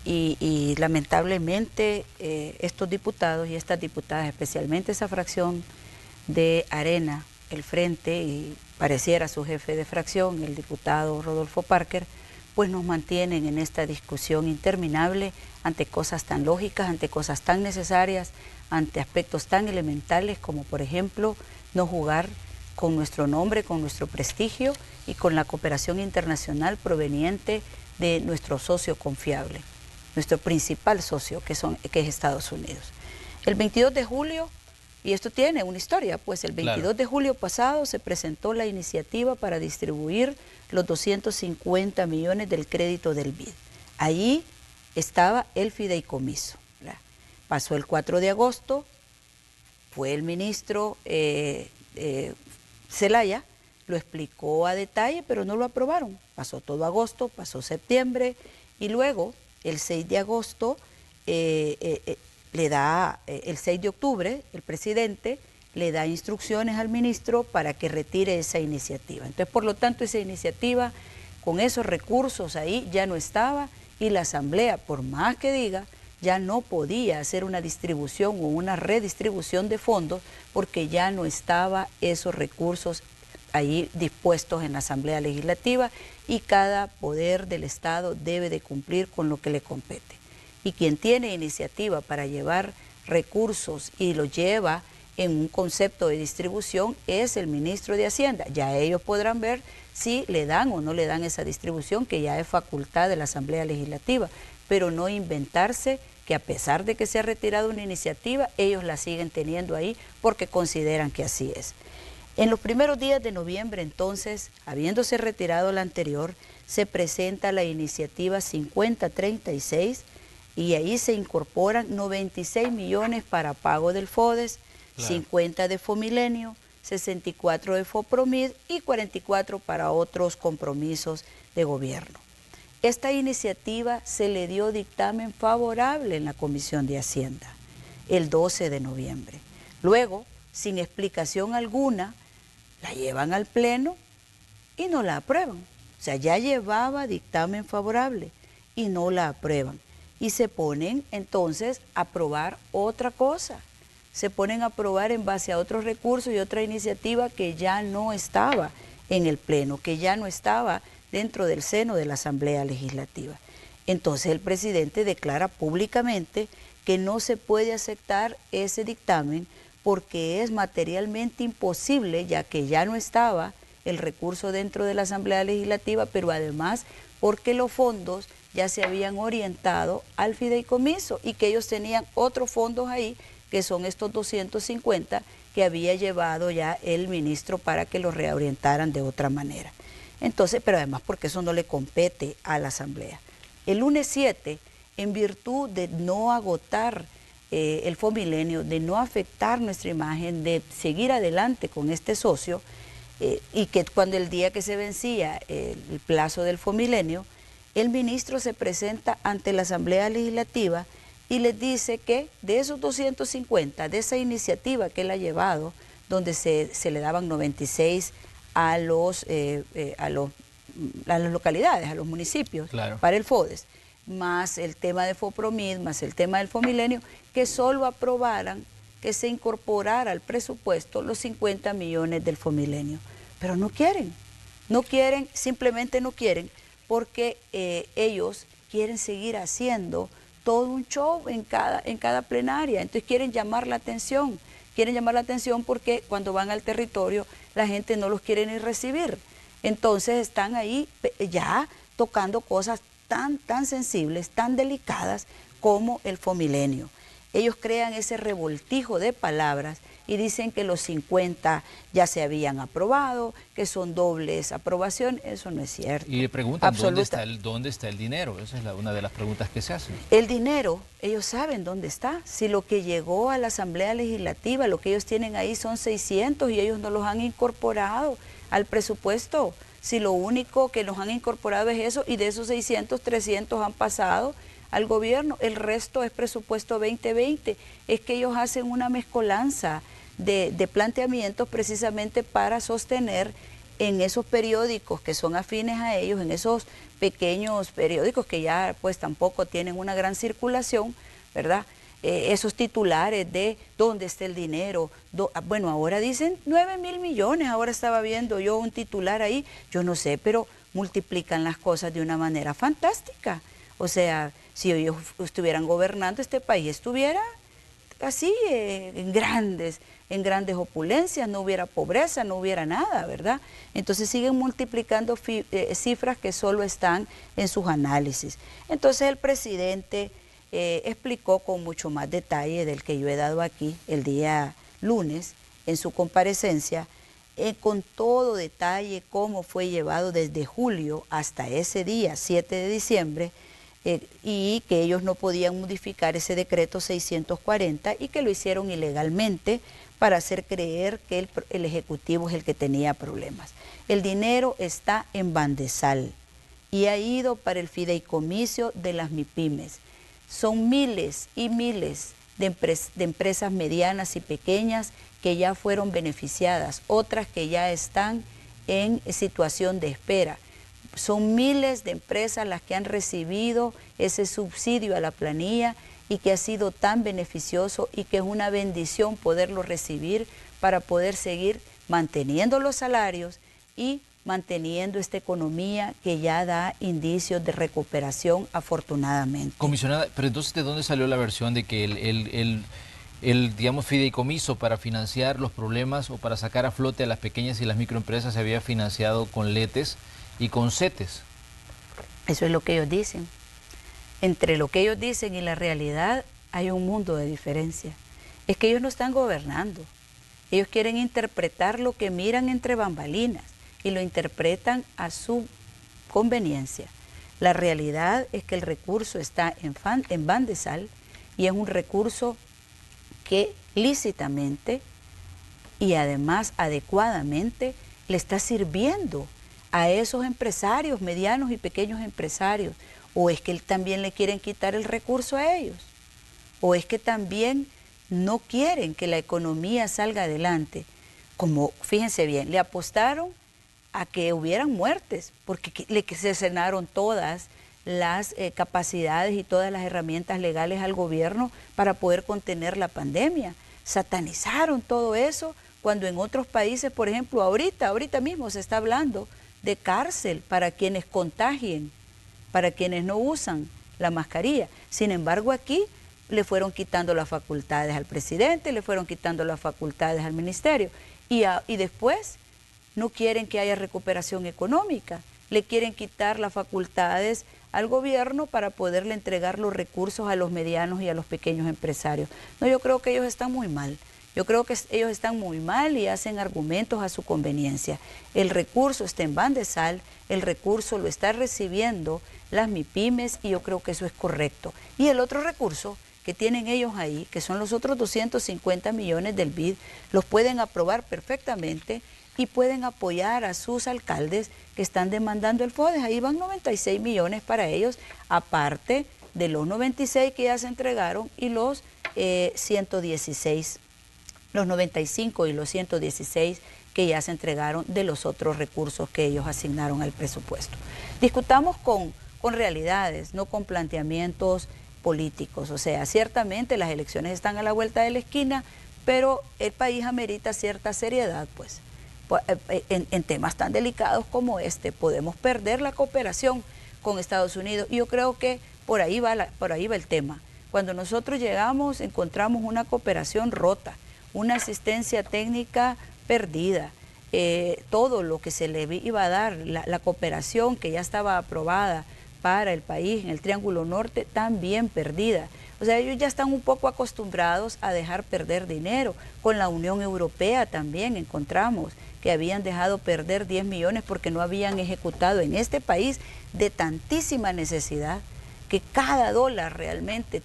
y lamentablemente estos diputados y estas diputadas, especialmente esa fracción de Arena, el Frente, y pareciera su jefe de fracción, el diputado Rodolfo Parker, pues nos mantienen en esta discusión interminable ante cosas tan lógicas, ante cosas tan necesarias, ante aspectos tan elementales como, por ejemplo, no jugar con nuestro nombre, con nuestro prestigio y con la cooperación internacional proveniente de nuestro socio confiable, nuestro principal socio, que es Estados Unidos. El 22 de julio, y esto tiene una historia, pues el 22 de julio pasado se presentó la iniciativa para distribuir los 250 millones del crédito del BID. Allí estaba el fideicomiso. Pasó el 4 de agosto, fue el ministro Zelaya, lo explicó a detalle, pero no lo aprobaron. Pasó todo agosto, pasó septiembre y luego el 6 de agosto, el 6 de octubre, el presidente le da instrucciones al ministro para que retire esa iniciativa. Entonces, por lo tanto, esa iniciativa con esos recursos ahí ya no estaba y la Asamblea, por más que diga, ya no podía hacer una distribución o una redistribución de fondos porque ya no estaba esos recursos ahí dispuestos en la Asamblea Legislativa y cada poder del Estado debe de cumplir con lo que le compete. Y quien tiene iniciativa para llevar recursos y lo lleva en un concepto de distribución es el ministro de Hacienda. Ya ellos podrán ver si le dan o no le dan esa distribución, que ya es facultad de la Asamblea Legislativa, pero no inventarse que a pesar de que se ha retirado una iniciativa, ellos la siguen teniendo ahí porque consideran que así es. En los primeros días de noviembre, entonces, habiéndose retirado la anterior, se presenta la iniciativa 5036 y ahí se incorporan 96 millones para pago del FODES, 50 de Fomilenio, 64 de Fopromid y 44 para otros compromisos de gobierno. Esta iniciativa se le dio dictamen favorable en la Comisión de Hacienda el 12 de noviembre. Luego, sin explicación alguna, la llevan al Pleno y no la aprueban. O sea, ya llevaba dictamen favorable y no la aprueban. Y se ponen entonces a aprobar otra cosa. se ponen a aprobar en base a otros recursos y otra iniciativa que ya no estaba en el Pleno, que ya no estaba dentro del seno de la Asamblea Legislativa. Entonces el presidente declara públicamente que no se puede aceptar ese dictamen porque es materialmente imposible, ya que ya no estaba el recurso dentro de la Asamblea Legislativa, pero además porque los fondos ya se habían orientado al fideicomiso y que ellos tenían otros fondos ahí, que son estos 250 que había llevado ya el ministro para que los reorientaran de otra manera. Entonces, pero además porque eso no le compete a la Asamblea. El lunes 7, en virtud de no agotar el Fomilenio, de no afectar nuestra imagen, de seguir adelante con este socio, y que cuando el día que se vencía el plazo del Fomilenio, el ministro se presenta ante la Asamblea Legislativa y les dice que de esos 250, de esa iniciativa que él ha llevado, donde se le daban 96 a las localidades, a los municipios, claro, para el FODES, más el tema de FOPROMID, más el tema del Fomilenio, que solo aprobaran que se incorporara al presupuesto los 50 millones del Fomilenio. Pero no quieren, simplemente no quieren, porque ellos quieren seguir haciendo todo un show en cada plenaria. Entonces quieren llamar la atención porque cuando van al territorio la gente no los quiere ni recibir. Entonces están ahí ya tocando cosas tan sensibles, tan delicadas como el Fomilenio. Ellos crean ese revoltijo de palabras y dicen que los 50 ya se habían aprobado, que son dobles aprobaciones. Eso no es cierto. Y le preguntan dónde está el dinero. Esa es una de las preguntas que se hacen. El dinero, ellos saben dónde está. Si lo que llegó a la Asamblea Legislativa, lo que ellos tienen ahí son 600 y ellos no los han incorporado al presupuesto. Si lo único que nos han incorporado es eso, y de esos 600, 300 han pasado al gobierno, el resto es presupuesto 2020. Es que ellos hacen una mezcolanza de planteamientos precisamente para sostener en esos periódicos que son afines a ellos, en esos pequeños periódicos que ya pues tampoco tienen una gran circulación, ¿verdad? Esos titulares de dónde está el dinero. Bueno, ahora dicen 9.000 millones, ahora estaba viendo yo un titular ahí, yo no sé, pero multiplican las cosas de una manera fantástica. O sea, si ellos estuvieran gobernando, este país estuviera así en grandes opulencias, no hubiera pobreza, no hubiera nada, ¿verdad? Entonces siguen multiplicando cifras que solo están en sus análisis. Entonces el presidente explicó con mucho más detalle del que yo he dado aquí el día lunes en su comparecencia, con todo detalle cómo fue llevado desde julio hasta ese día, 7 de diciembre, y que ellos no podían modificar ese decreto 640 y que lo hicieron ilegalmente para hacer creer que el Ejecutivo es el que tenía problemas. El dinero está en Bandesal y ha ido para el fideicomiso de las MIPYMES. Son miles y miles de empresas medianas y pequeñas que ya fueron beneficiadas, otras que ya están en situación de espera. Son miles de empresas las que han recibido ese subsidio a la planilla y que ha sido tan beneficioso y que es una bendición poderlo recibir para poder seguir manteniendo los salarios y manteniendo esta economía que ya da indicios de recuperación afortunadamente. Comisionada, pero entonces ¿de dónde salió la versión de que el digamos, fideicomiso para financiar los problemas o para sacar a flote a las pequeñas y las microempresas se había financiado con letes y con CETES? Eso es lo que ellos dicen. Entre lo que ellos dicen y la realidad hay un mundo de diferencia. Es que ellos no están gobernando. Ellos quieren interpretar lo que miran entre bambalinas y lo interpretan a su conveniencia. La realidad es que el recurso está en Bandesal y es un recurso que lícitamente y además adecuadamente le está sirviendo a esos empresarios, medianos y pequeños empresarios. ¿O es que también le quieren quitar el recurso a ellos? ¿O es que también no quieren que la economía salga adelante? Como, fíjense bien, le apostaron a que hubieran muertes, porque le cercenaron todas las capacidades y todas las herramientas legales al gobierno para poder contener la pandemia. satanizaron todo eso, cuando en otros países, por ejemplo, ahorita mismo se está hablando de cárcel para quienes contagien, para quienes no usan la mascarilla. Sin embargo, aquí le fueron quitando las facultades al presidente, le fueron quitando las facultades al ministerio y después no quieren que haya recuperación económica, le quieren quitar las facultades al gobierno para poderle entregar los recursos a los medianos y a los pequeños empresarios. No, yo creo que ellos están muy mal. Yo creo que ellos están muy mal y hacen argumentos a su conveniencia. El recurso está en Bandesal, el recurso lo está recibiendo las MIPYMES y yo creo que eso es correcto. Y el otro recurso que tienen ellos ahí, que son los otros 250 millones del BID, los pueden aprobar perfectamente y pueden apoyar a sus alcaldes que están demandando el FODES. Ahí van 96 millones para ellos, aparte de los 96 que ya se entregaron y los 116, los 95 y los 116 que ya se entregaron de los otros recursos que ellos asignaron al presupuesto. Discutamos con realidades, no con planteamientos políticos. O sea, ciertamente las elecciones están a la vuelta de la esquina, pero el país amerita cierta seriedad, pues. En temas tan delicados como este, podemos perder la cooperación con Estados Unidos. Y yo creo que por ahí va el tema. Cuando nosotros llegamos, encontramos una cooperación rota, una asistencia técnica perdida. Todo lo que se le iba a dar, la cooperación que ya estaba aprobada para el país en el Triángulo Norte, también perdida. O sea, ellos ya están un poco acostumbrados a dejar perder dinero. Con la Unión Europea también encontramos que habían dejado perder 10 millones porque no habían ejecutado en este país de tantísima necesidad, que cada dólar realmente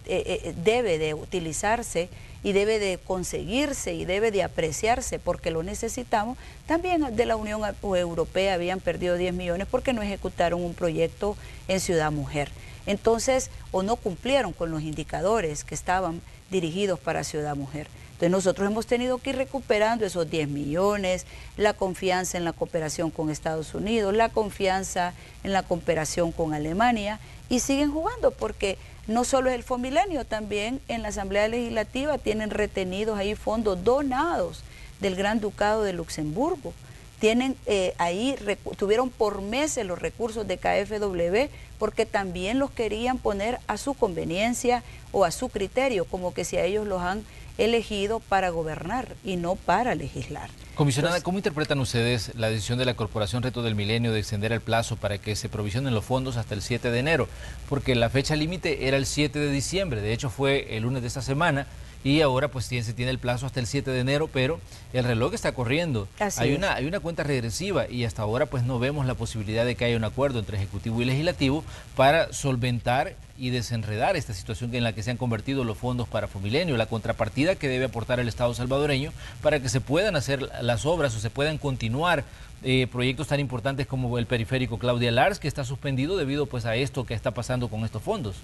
debe de utilizarse y debe de conseguirse y debe de apreciarse porque lo necesitamos. También de la Unión Europea habían perdido 10 millones porque no ejecutaron un proyecto en Ciudad Mujer. Entonces, o no cumplieron con los indicadores que estaban dirigidos para Ciudad Mujer. Entonces nosotros hemos tenido que ir recuperando esos 10 millones, la confianza en la cooperación con Estados Unidos, la confianza en la cooperación con Alemania, y siguen jugando porque no solo es el Fomilenio, también en la Asamblea Legislativa tienen retenidos ahí fondos donados del Gran Ducado de Luxemburgo. Tienen tuvieron por meses los recursos de KfW porque también los querían poner a su conveniencia o a su criterio, como que si a ellos los han elegido para gobernar y no para legislar. Comisionada, ¿cómo interpretan ustedes la decisión de la Corporación Reto del Milenio de extender el plazo para que se provisionen los fondos hasta el 7 de enero? Porque la fecha límite era el 7 de diciembre, de hecho fue el lunes de esta semana, y ahora pues se tiene el plazo hasta el 7 de enero, pero el reloj está corriendo. Hay una cuenta regresiva y hasta ahora pues no vemos la posibilidad de que haya un acuerdo entre Ejecutivo y Legislativo para solventar y desenredar esta situación en la que se han convertido los fondos para Fomilenio, la contrapartida que debe aportar el Estado salvadoreño para que se puedan hacer las obras o se puedan continuar proyectos tan importantes como el periférico Claudia Lars, que está suspendido debido pues a esto que está pasando con estos fondos.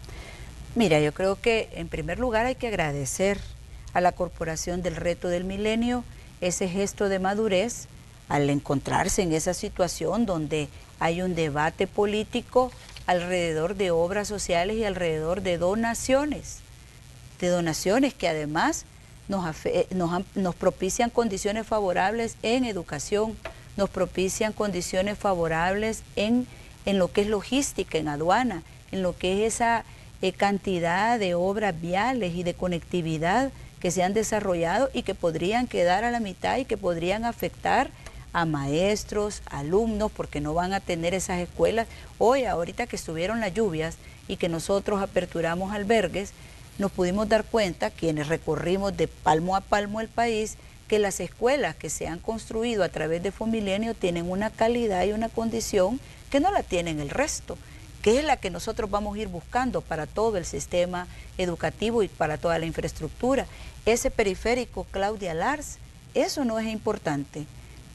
Mira, yo creo que en primer lugar hay que agradecer a la Corporación del Reto del Milenio ese gesto de madurez al encontrarse en esa situación donde hay un debate político alrededor de obras sociales y alrededor de donaciones que además nos propician condiciones favorables en educación, nos propician condiciones favorables en lo que es logística, en aduana, en lo que es esa cantidad de obras viales y de conectividad que se han desarrollado y que podrían quedar a la mitad y que podrían afectar a maestros, alumnos, porque no van a tener esas escuelas. Hoy, ahorita que estuvieron las lluvias y que nosotros aperturamos albergues, nos pudimos dar cuenta, quienes recorrimos de palmo a palmo el país, que las escuelas que se han construido a través de Fomilenio tienen una calidad y una condición que no la tienen el resto, que es la que nosotros vamos a ir buscando para todo el sistema educativo y para toda la infraestructura. Ese periférico Claudia Lars, eso no es importante.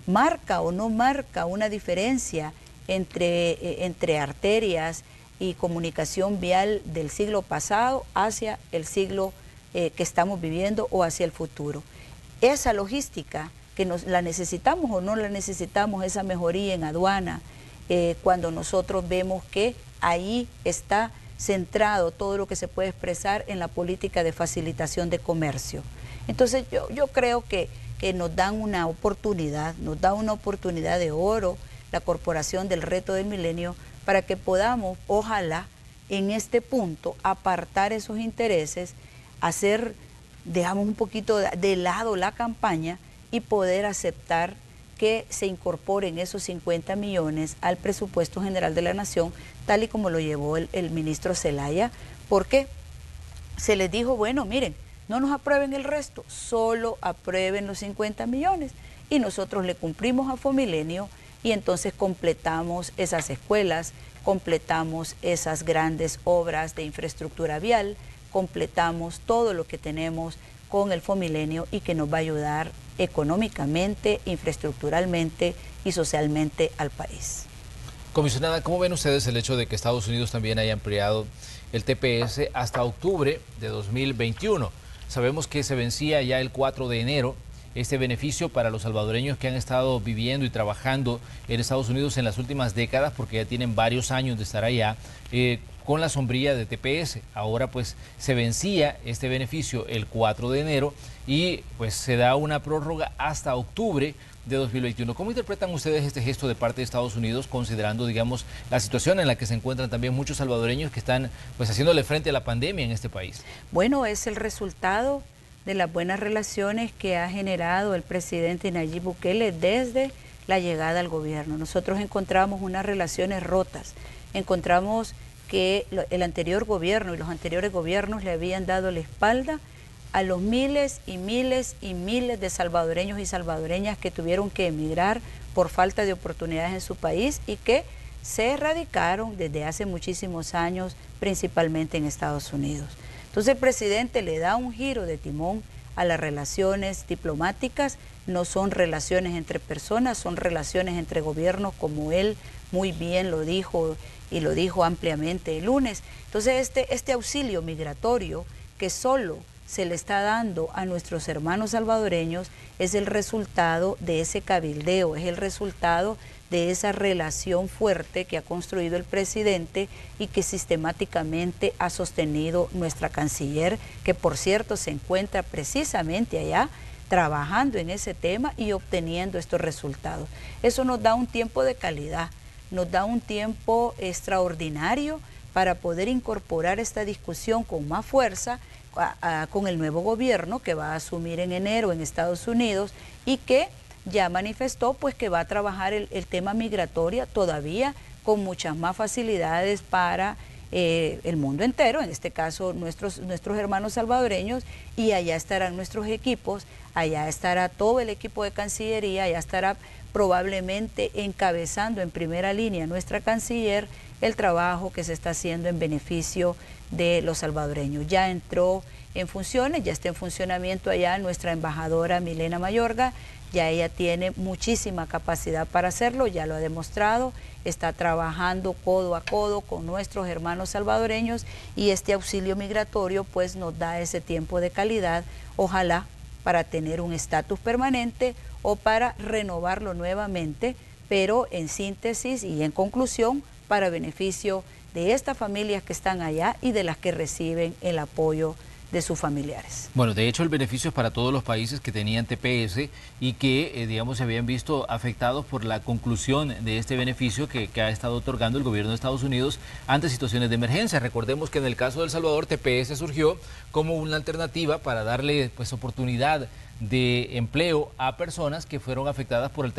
¿Marca o no marca una diferencia entre arterias y comunicación vial del siglo pasado hacia el siglo que estamos viviendo o hacia el futuro? Esa logística, que la necesitamos o no la necesitamos, esa mejoría en aduana, cuando nosotros vemos que ahí está centrado todo lo que se puede expresar en la política de facilitación de comercio. Entonces yo creo que nos dan una oportunidad, nos da una oportunidad de oro la Corporación del Reto del Milenio para que podamos, ojalá, en este punto, apartar esos intereses, hacer, digamos, un poquito de lado la campaña y poder aceptar que se incorporen esos 50 millones al presupuesto general de la Nación, tal y como lo llevó el ministro Zelaya, porque se les dijo, bueno, miren, no nos aprueben el resto, solo aprueben los 50 millones. Y nosotros le cumplimos a Fomilenio y entonces completamos esas escuelas, completamos esas grandes obras de infraestructura vial, completamos todo lo que tenemos con el Fomilenio y que nos va a ayudar económicamente, infraestructuralmente y socialmente al país. Comisionada, ¿cómo ven ustedes el hecho de que Estados Unidos también haya ampliado el TPS hasta octubre de 2021? Sabemos que se vencía ya el 4 de enero este beneficio para los salvadoreños que han estado viviendo y trabajando en Estados Unidos en las últimas décadas, porque ya tienen varios años de estar allá con la sombrilla de TPS. Ahora pues se vencía este beneficio el 4 de enero y pues se da una prórroga hasta octubre de 2021. ¿Cómo interpretan ustedes este gesto de parte de Estados Unidos, considerando, digamos, la situación en la que se encuentran también muchos salvadoreños que están pues haciéndole frente a la pandemia en este país? Bueno, es el resultado de las buenas relaciones que ha generado el presidente Nayib Bukele desde la llegada al gobierno. Nosotros encontramos unas relaciones rotas, encontramos que el anterior gobierno y los anteriores gobiernos le habían dado la espalda a los miles y miles y miles de salvadoreños y salvadoreñas que tuvieron que emigrar por falta de oportunidades en su país y que se radicaron desde hace muchísimos años, principalmente en Estados Unidos. Entonces el presidente le da un giro de timón a las relaciones diplomáticas, no son relaciones entre personas, son relaciones entre gobiernos, como él muy bien lo dijo y lo dijo ampliamente el lunes. Entonces este auxilio migratorio que solo se le está dando a nuestros hermanos salvadoreños es el resultado de ese cabildeo, es el resultado de esa relación fuerte que ha construido el presidente y que sistemáticamente ha sostenido nuestra canciller, que por cierto se encuentra precisamente allá trabajando en ese tema y obteniendo estos resultados. Eso nos da un tiempo de calidad, nos da un tiempo extraordinario para poder incorporar esta discusión con más fuerza con el nuevo gobierno que va a asumir en enero en Estados Unidos y que ya manifestó pues que va a trabajar el tema migratorio todavía con muchas más facilidades para el mundo entero, en este caso nuestros hermanos salvadoreños, y allá estarán nuestros equipos, allá estará todo el equipo de Cancillería, allá estará probablemente encabezando en primera línea nuestra canciller el trabajo que se está haciendo en beneficio de los salvadoreños. Ya entró en funciones, ya está en funcionamiento allá nuestra embajadora Milena Mayorga, ya ella tiene muchísima capacidad para hacerlo, ya lo ha demostrado, está trabajando codo a codo con nuestros hermanos salvadoreños y este auxilio migratorio pues nos da ese tiempo de calidad, ojalá para tener un estatus permanente o para renovarlo nuevamente, pero en síntesis y en conclusión, para beneficio de estas familias que están allá y de las que reciben el apoyo de sus familiares. Bueno, de hecho el beneficio es para todos los países que tenían TPS y que, digamos, se habían visto afectados por la conclusión de este beneficio que ha estado otorgando el gobierno de Estados Unidos ante situaciones de emergencia. Recordemos que en el caso de El Salvador, TPS surgió como una alternativa para darle pues oportunidad de empleo a personas que fueron afectadas por los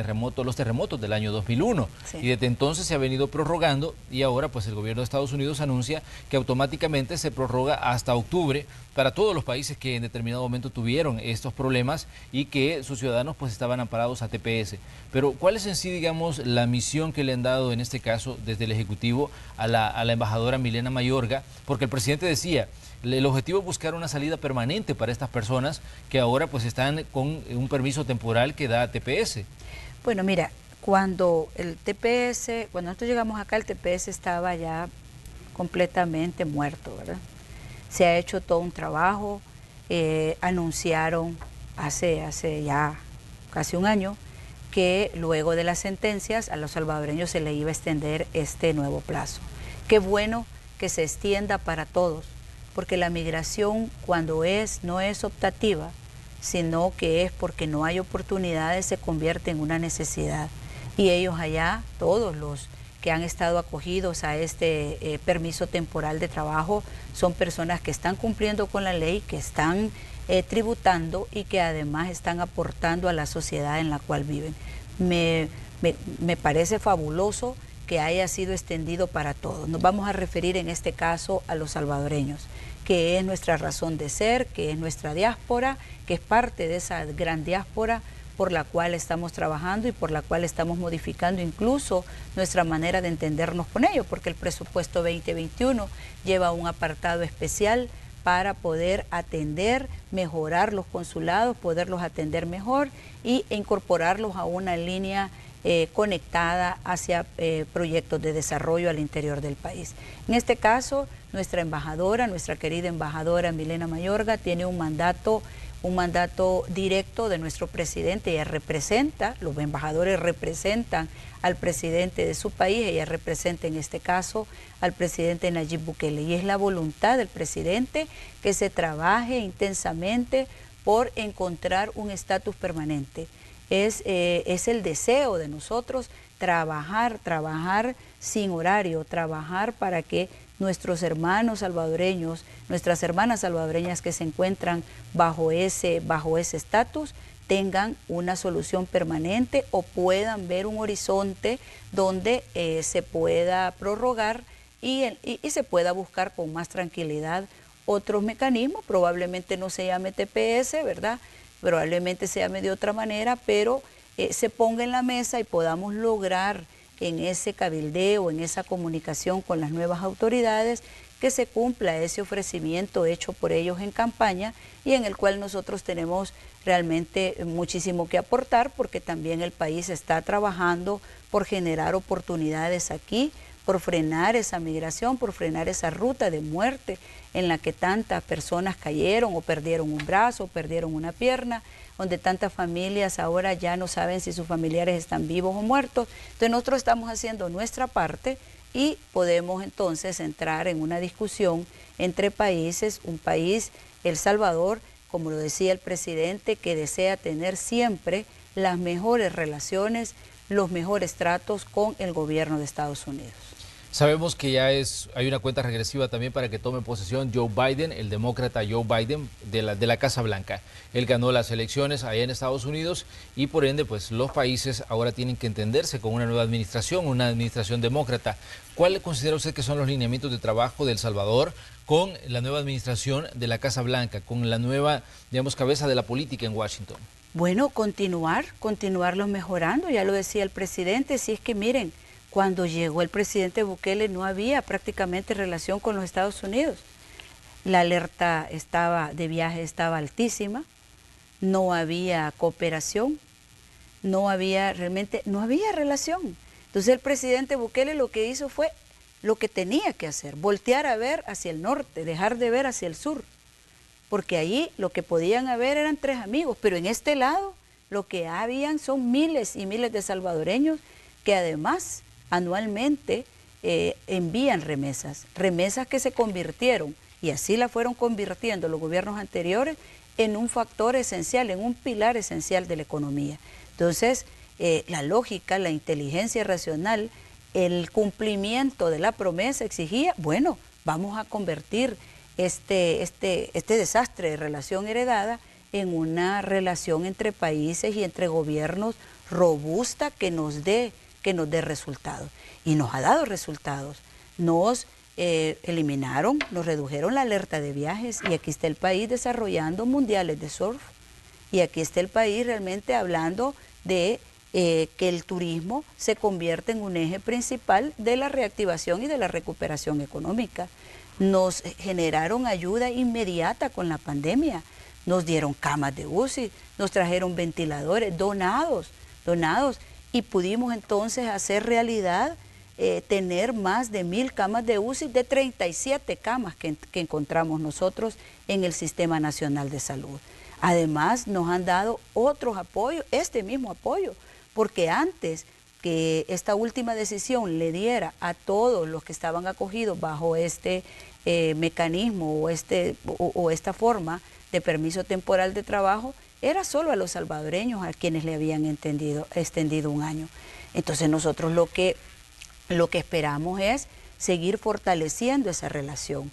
terremotos del año 2001. Sí. Y desde entonces se ha venido prorrogando y ahora pues el gobierno de Estados Unidos anuncia que automáticamente se prorroga hasta octubre para todos los países que en determinado momento tuvieron estos problemas y que sus ciudadanos pues estaban amparados a TPS. Pero ¿cuál es en sí, digamos, la misión que le han dado en este caso desde el Ejecutivo a la embajadora Milena Mayorga? Porque el presidente decía, el objetivo es buscar una salida permanente para estas personas que ahora pues están con un permiso temporal que da TPS. Bueno, mira, cuando nosotros llegamos acá, el TPS estaba ya completamente muerto, ¿verdad? Se ha hecho todo un trabajo, anunciaron hace ya casi un año que luego de las sentencias a los salvadoreños se le iba a extender este nuevo plazo. Qué bueno que se extienda para todos, porque la migración cuando no es optativa, sino que es porque no hay oportunidades, se convierte en una necesidad. Y ellos allá, todos los que han estado acogidos a este permiso temporal de trabajo, son personas que están cumpliendo con la ley, que están tributando y que además están aportando a la sociedad en la cual viven. Me parece fabuloso que haya sido extendido para todos. Nos vamos a referir en este caso a los salvadoreños, que es nuestra razón de ser, que es nuestra diáspora, que es parte de esa gran diáspora por la cual estamos trabajando y por la cual estamos modificando incluso nuestra manera de entendernos con ellos, porque el presupuesto 2021 lleva un apartado especial para poder atender, mejorar los consulados, poderlos atender mejor e incorporarlos a una línea conectada hacia proyectos de desarrollo al interior del país. En este caso, nuestra embajadora, nuestra querida embajadora Milena Mayorga, tiene un mandato directo de nuestro presidente. Ella representa, los embajadores representan al presidente de su país, ella representa en este caso al presidente Nayib Bukele, y es la voluntad del presidente que se trabaje intensamente por encontrar un estatus permanente. Es el deseo de nosotros trabajar sin horario, trabajar para que nuestros hermanos salvadoreños, nuestras hermanas salvadoreñas que se encuentran bajo ese estatus, tengan una solución permanente o puedan ver un horizonte donde se pueda prorrogar y se pueda buscar con más tranquilidad otros mecanismos. Probablemente no se llame TPS, ¿verdad? Probablemente se llame de otra manera, pero se ponga en la mesa y podamos lograr en ese cabildeo, en esa comunicación con las nuevas autoridades, que se cumpla ese ofrecimiento hecho por ellos en campaña y en el cual nosotros tenemos realmente muchísimo que aportar, porque también el país está trabajando por generar oportunidades aquí, por frenar esa migración, por frenar esa ruta de muerte en la que tantas personas cayeron o perdieron un brazo, o perdieron una pierna, donde tantas familias ahora ya no saben si sus familiares están vivos o muertos. Entonces nosotros estamos haciendo nuestra parte y podemos entonces entrar en una discusión entre países, un país, El Salvador, como lo decía el presidente, que desea tener siempre las mejores relaciones, los mejores tratos con el gobierno de Estados Unidos. Sabemos que hay una cuenta regresiva también para que tome posesión Joe Biden, el demócrata Joe Biden de la Casa Blanca. Él ganó las elecciones allá en Estados Unidos y por ende pues los países ahora tienen que entenderse con una nueva administración, una administración demócrata. ¿Cuál considera usted que son los lineamientos de trabajo de El Salvador con la nueva administración de la Casa Blanca, con la nueva, digamos, cabeza de la política en Washington? Bueno, continuarlo mejorando, ya lo decía el presidente, si es que miren, cuando llegó el presidente Bukele no había prácticamente relación con los Estados Unidos. La alerta de viaje estaba altísima, no había cooperación, no había relación. Entonces el presidente Bukele lo que hizo fue lo que tenía que hacer, voltear a ver hacia el norte, dejar de ver hacia el sur, porque ahí lo que podían haber eran 3 amigos, pero en este lado lo que habían son miles y miles de salvadoreños que además anualmente envían remesas que se convirtieron, y así la fueron convirtiendo los gobiernos anteriores, en un factor esencial, en un pilar esencial de la economía. Entonces, la lógica, la inteligencia racional, el cumplimiento de la promesa exigía, bueno, vamos a convertir este desastre de relación heredada en una relación entre países y entre gobiernos robusta que nos dé resultados. Y nos ha dado resultados. Nos eliminaron, nos redujeron la alerta de viajes, y aquí está el país desarrollando mundiales de surf, y aquí está el país realmente hablando de que el turismo se convierte en un eje principal de la reactivación y de la recuperación económica. Nos generaron ayuda inmediata con la pandemia, nos dieron camas de UCI, nos trajeron ventiladores donados, y pudimos entonces hacer realidad tener más de 1000 camas de UCI de 37 camas que encontramos nosotros en el Sistema Nacional de Salud. Además nos han dado otros apoyos, este mismo apoyo, porque antes que esta última decisión le diera a todos los que estaban acogidos bajo este mecanismo o esta forma de permiso temporal de trabajo, era solo a los salvadoreños a quienes le habían extendido un año. Entonces nosotros lo que esperamos es seguir fortaleciendo esa relación.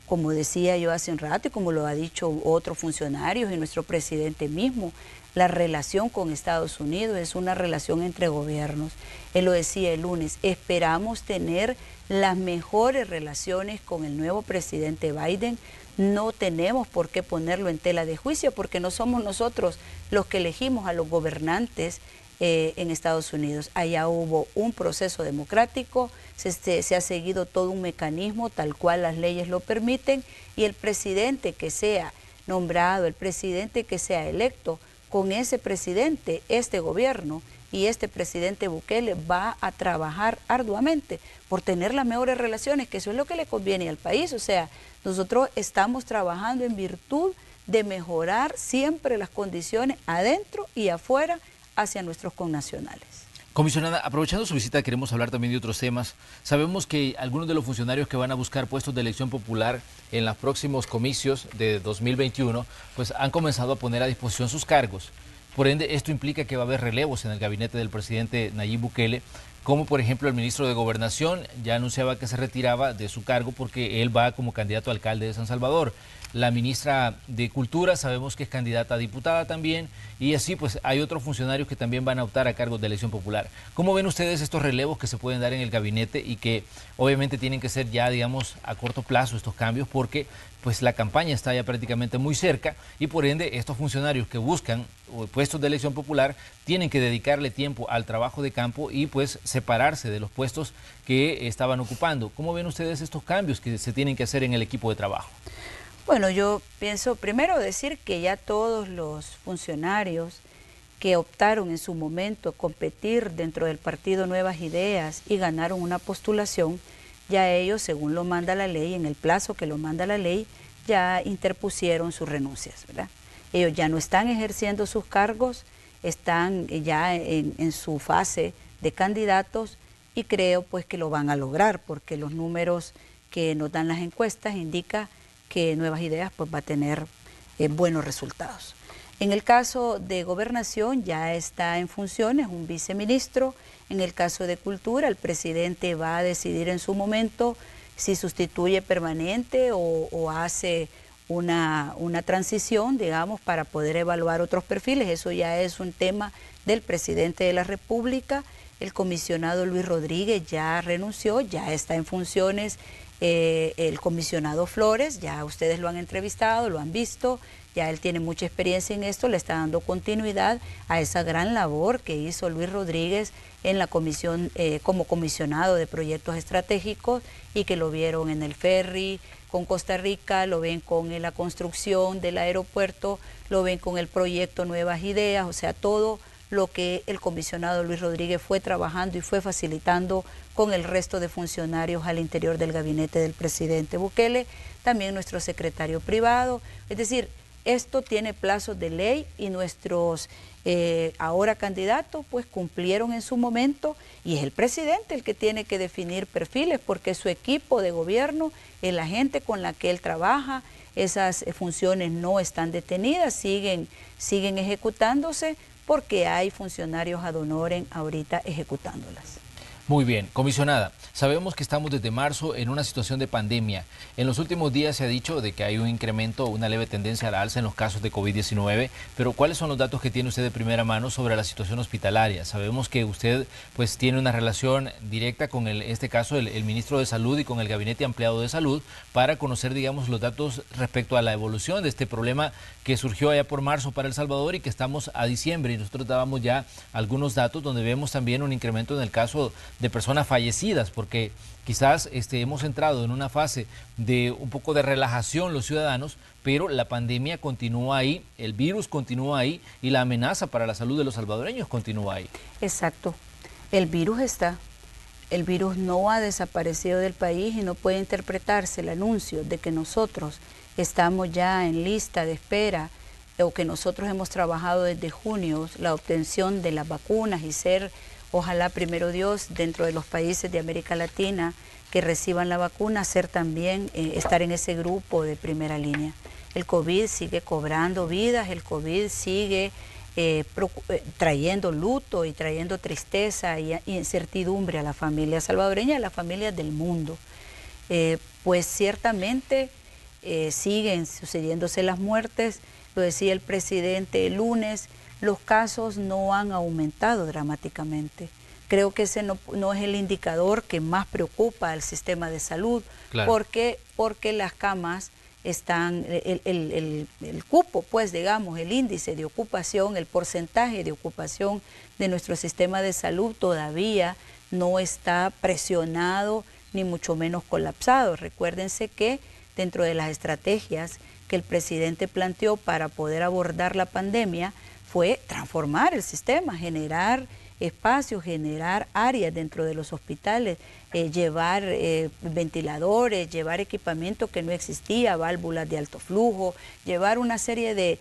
Como decía yo hace un rato y como lo ha dicho otros funcionarios y nuestro presidente mismo, la relación con Estados Unidos es una relación entre gobiernos. Él lo decía el lunes, esperamos tener las mejores relaciones con el nuevo presidente Biden. No tenemos por qué ponerlo en tela de juicio porque no somos nosotros los que elegimos a los gobernantes en Estados Unidos. Allá hubo un proceso democrático, se ha seguido todo un mecanismo tal cual las leyes lo permiten y el presidente que sea nombrado, el presidente que sea electo, con ese presidente, este gobierno y este presidente Bukele va a trabajar arduamente por tener las mejores relaciones, que eso es lo que le conviene al país. O sea, nosotros estamos trabajando en virtud de mejorar siempre las condiciones adentro y afuera hacia nuestros connacionales. Comisionada, aprovechando su visita, queremos hablar también de otros temas. Sabemos que algunos de los funcionarios que van a buscar puestos de elección popular en los próximos comicios de 2021, pues han comenzado a poner a disposición sus cargos. Por ende, esto implica que va a haber relevos en el gabinete del presidente Nayib Bukele, como por ejemplo el ministro de Gobernación ya anunciaba que se retiraba de su cargo porque él va como candidato a alcalde de San Salvador. La ministra de Cultura sabemos que es candidata a diputada también, y así pues hay otros funcionarios que también van a optar a cargos de elección popular. ¿Cómo ven ustedes estos relevos que se pueden dar en el gabinete y que obviamente tienen que ser ya, digamos, a corto plazo estos cambios porque pues la campaña está ya prácticamente muy cerca y por ende estos funcionarios que buscan puestos de elección popular tienen que dedicarle tiempo al trabajo de campo y pues separarse de los puestos que estaban ocupando? ¿Cómo ven ustedes estos cambios que se tienen que hacer en el equipo de trabajo? Bueno, yo pienso primero decir que ya todos los funcionarios que optaron en su momento competir dentro del partido Nuevas Ideas y ganaron una postulación, ya ellos, según lo manda la ley, en el plazo que lo manda la ley, ya interpusieron sus renuncias, ¿verdad? Ellos ya no están ejerciendo sus cargos, están ya en su fase de candidatos y creo pues que lo van a lograr porque los números que nos dan las encuestas indican que Nuevas Ideas pues va a tener buenos resultados. En el caso de Gobernación ya está en funciones un viceministro. En el caso de Cultura, el presidente va a decidir en su momento si sustituye permanente o hace una transición, digamos, para poder evaluar otros perfiles. Eso ya es un tema del presidente de la República. El comisionado Luis Rodríguez ya renunció, ya está en funciones. El comisionado Flores, ya ustedes lo han entrevistado, lo han visto, ya él tiene mucha experiencia en esto, le está dando continuidad a esa gran labor que hizo Luis Rodríguez en la comisión como comisionado de proyectos estratégicos y que lo vieron en el ferry con Costa Rica, lo ven con la construcción del aeropuerto, lo ven con el proyecto Nuevas Ideas, o sea, todo lo que el comisionado Luis Rodríguez fue trabajando y fue facilitando con el resto de funcionarios al interior del gabinete del presidente Bukele, también nuestro secretario privado. Es decir, esto tiene plazos de ley y nuestros ahora candidatos pues cumplieron en su momento y es el presidente el que tiene que definir perfiles porque su equipo de gobierno es la gente con la que él trabaja, esas funciones no están detenidas, siguen ejecutándose porque hay funcionarios ad honorem ahorita ejecutándolas. Muy bien, comisionada, sabemos que estamos desde marzo en una situación de pandemia. En los últimos días se ha dicho de que hay un incremento, una leve tendencia a la alza en los casos de COVID-19, pero ¿cuáles son los datos que tiene usted de primera mano sobre la situación hospitalaria? Sabemos que usted pues tiene una relación directa con este caso el ministro de Salud y con el Gabinete Ampliado de Salud para conocer, digamos, los datos respecto a la evolución de este problema que surgió allá por marzo para El Salvador y que estamos a diciembre y nosotros dábamos ya algunos datos donde vemos también un incremento en el caso de personas fallecidas, porque quizás hemos entrado en una fase de un poco de relajación los ciudadanos, pero la pandemia continúa ahí, el virus continúa ahí y la amenaza para la salud de los salvadoreños continúa ahí. Exacto, el virus está, el virus no ha desaparecido del país y no puede interpretarse el anuncio de que nosotros estamos ya en lista de espera o que nosotros hemos trabajado desde junio la obtención de las vacunas y ser ojalá, primero Dios, dentro de los países de América Latina que reciban la vacuna, ser también, estar en ese grupo de primera línea. El COVID sigue cobrando vidas, el COVID sigue trayendo luto y trayendo tristeza y incertidumbre a la familia salvadoreña y a las familias del mundo. Pues ciertamente siguen sucediéndose las muertes, lo decía el presidente el lunes, los casos no han aumentado dramáticamente. Creo que ese no es el indicador que más preocupa al sistema de salud, claro, porque las camas están, el cupo, pues digamos, el índice de ocupación, el porcentaje de ocupación de nuestro sistema de salud todavía no está presionado ni mucho menos colapsado. Recuérdense que dentro de las estrategias que el presidente planteó para poder abordar la pandemia fue transformar el sistema, generar espacios, generar áreas dentro de los hospitales, llevar ventiladores, llevar equipamiento que no existía, válvulas de alto flujo, llevar una serie de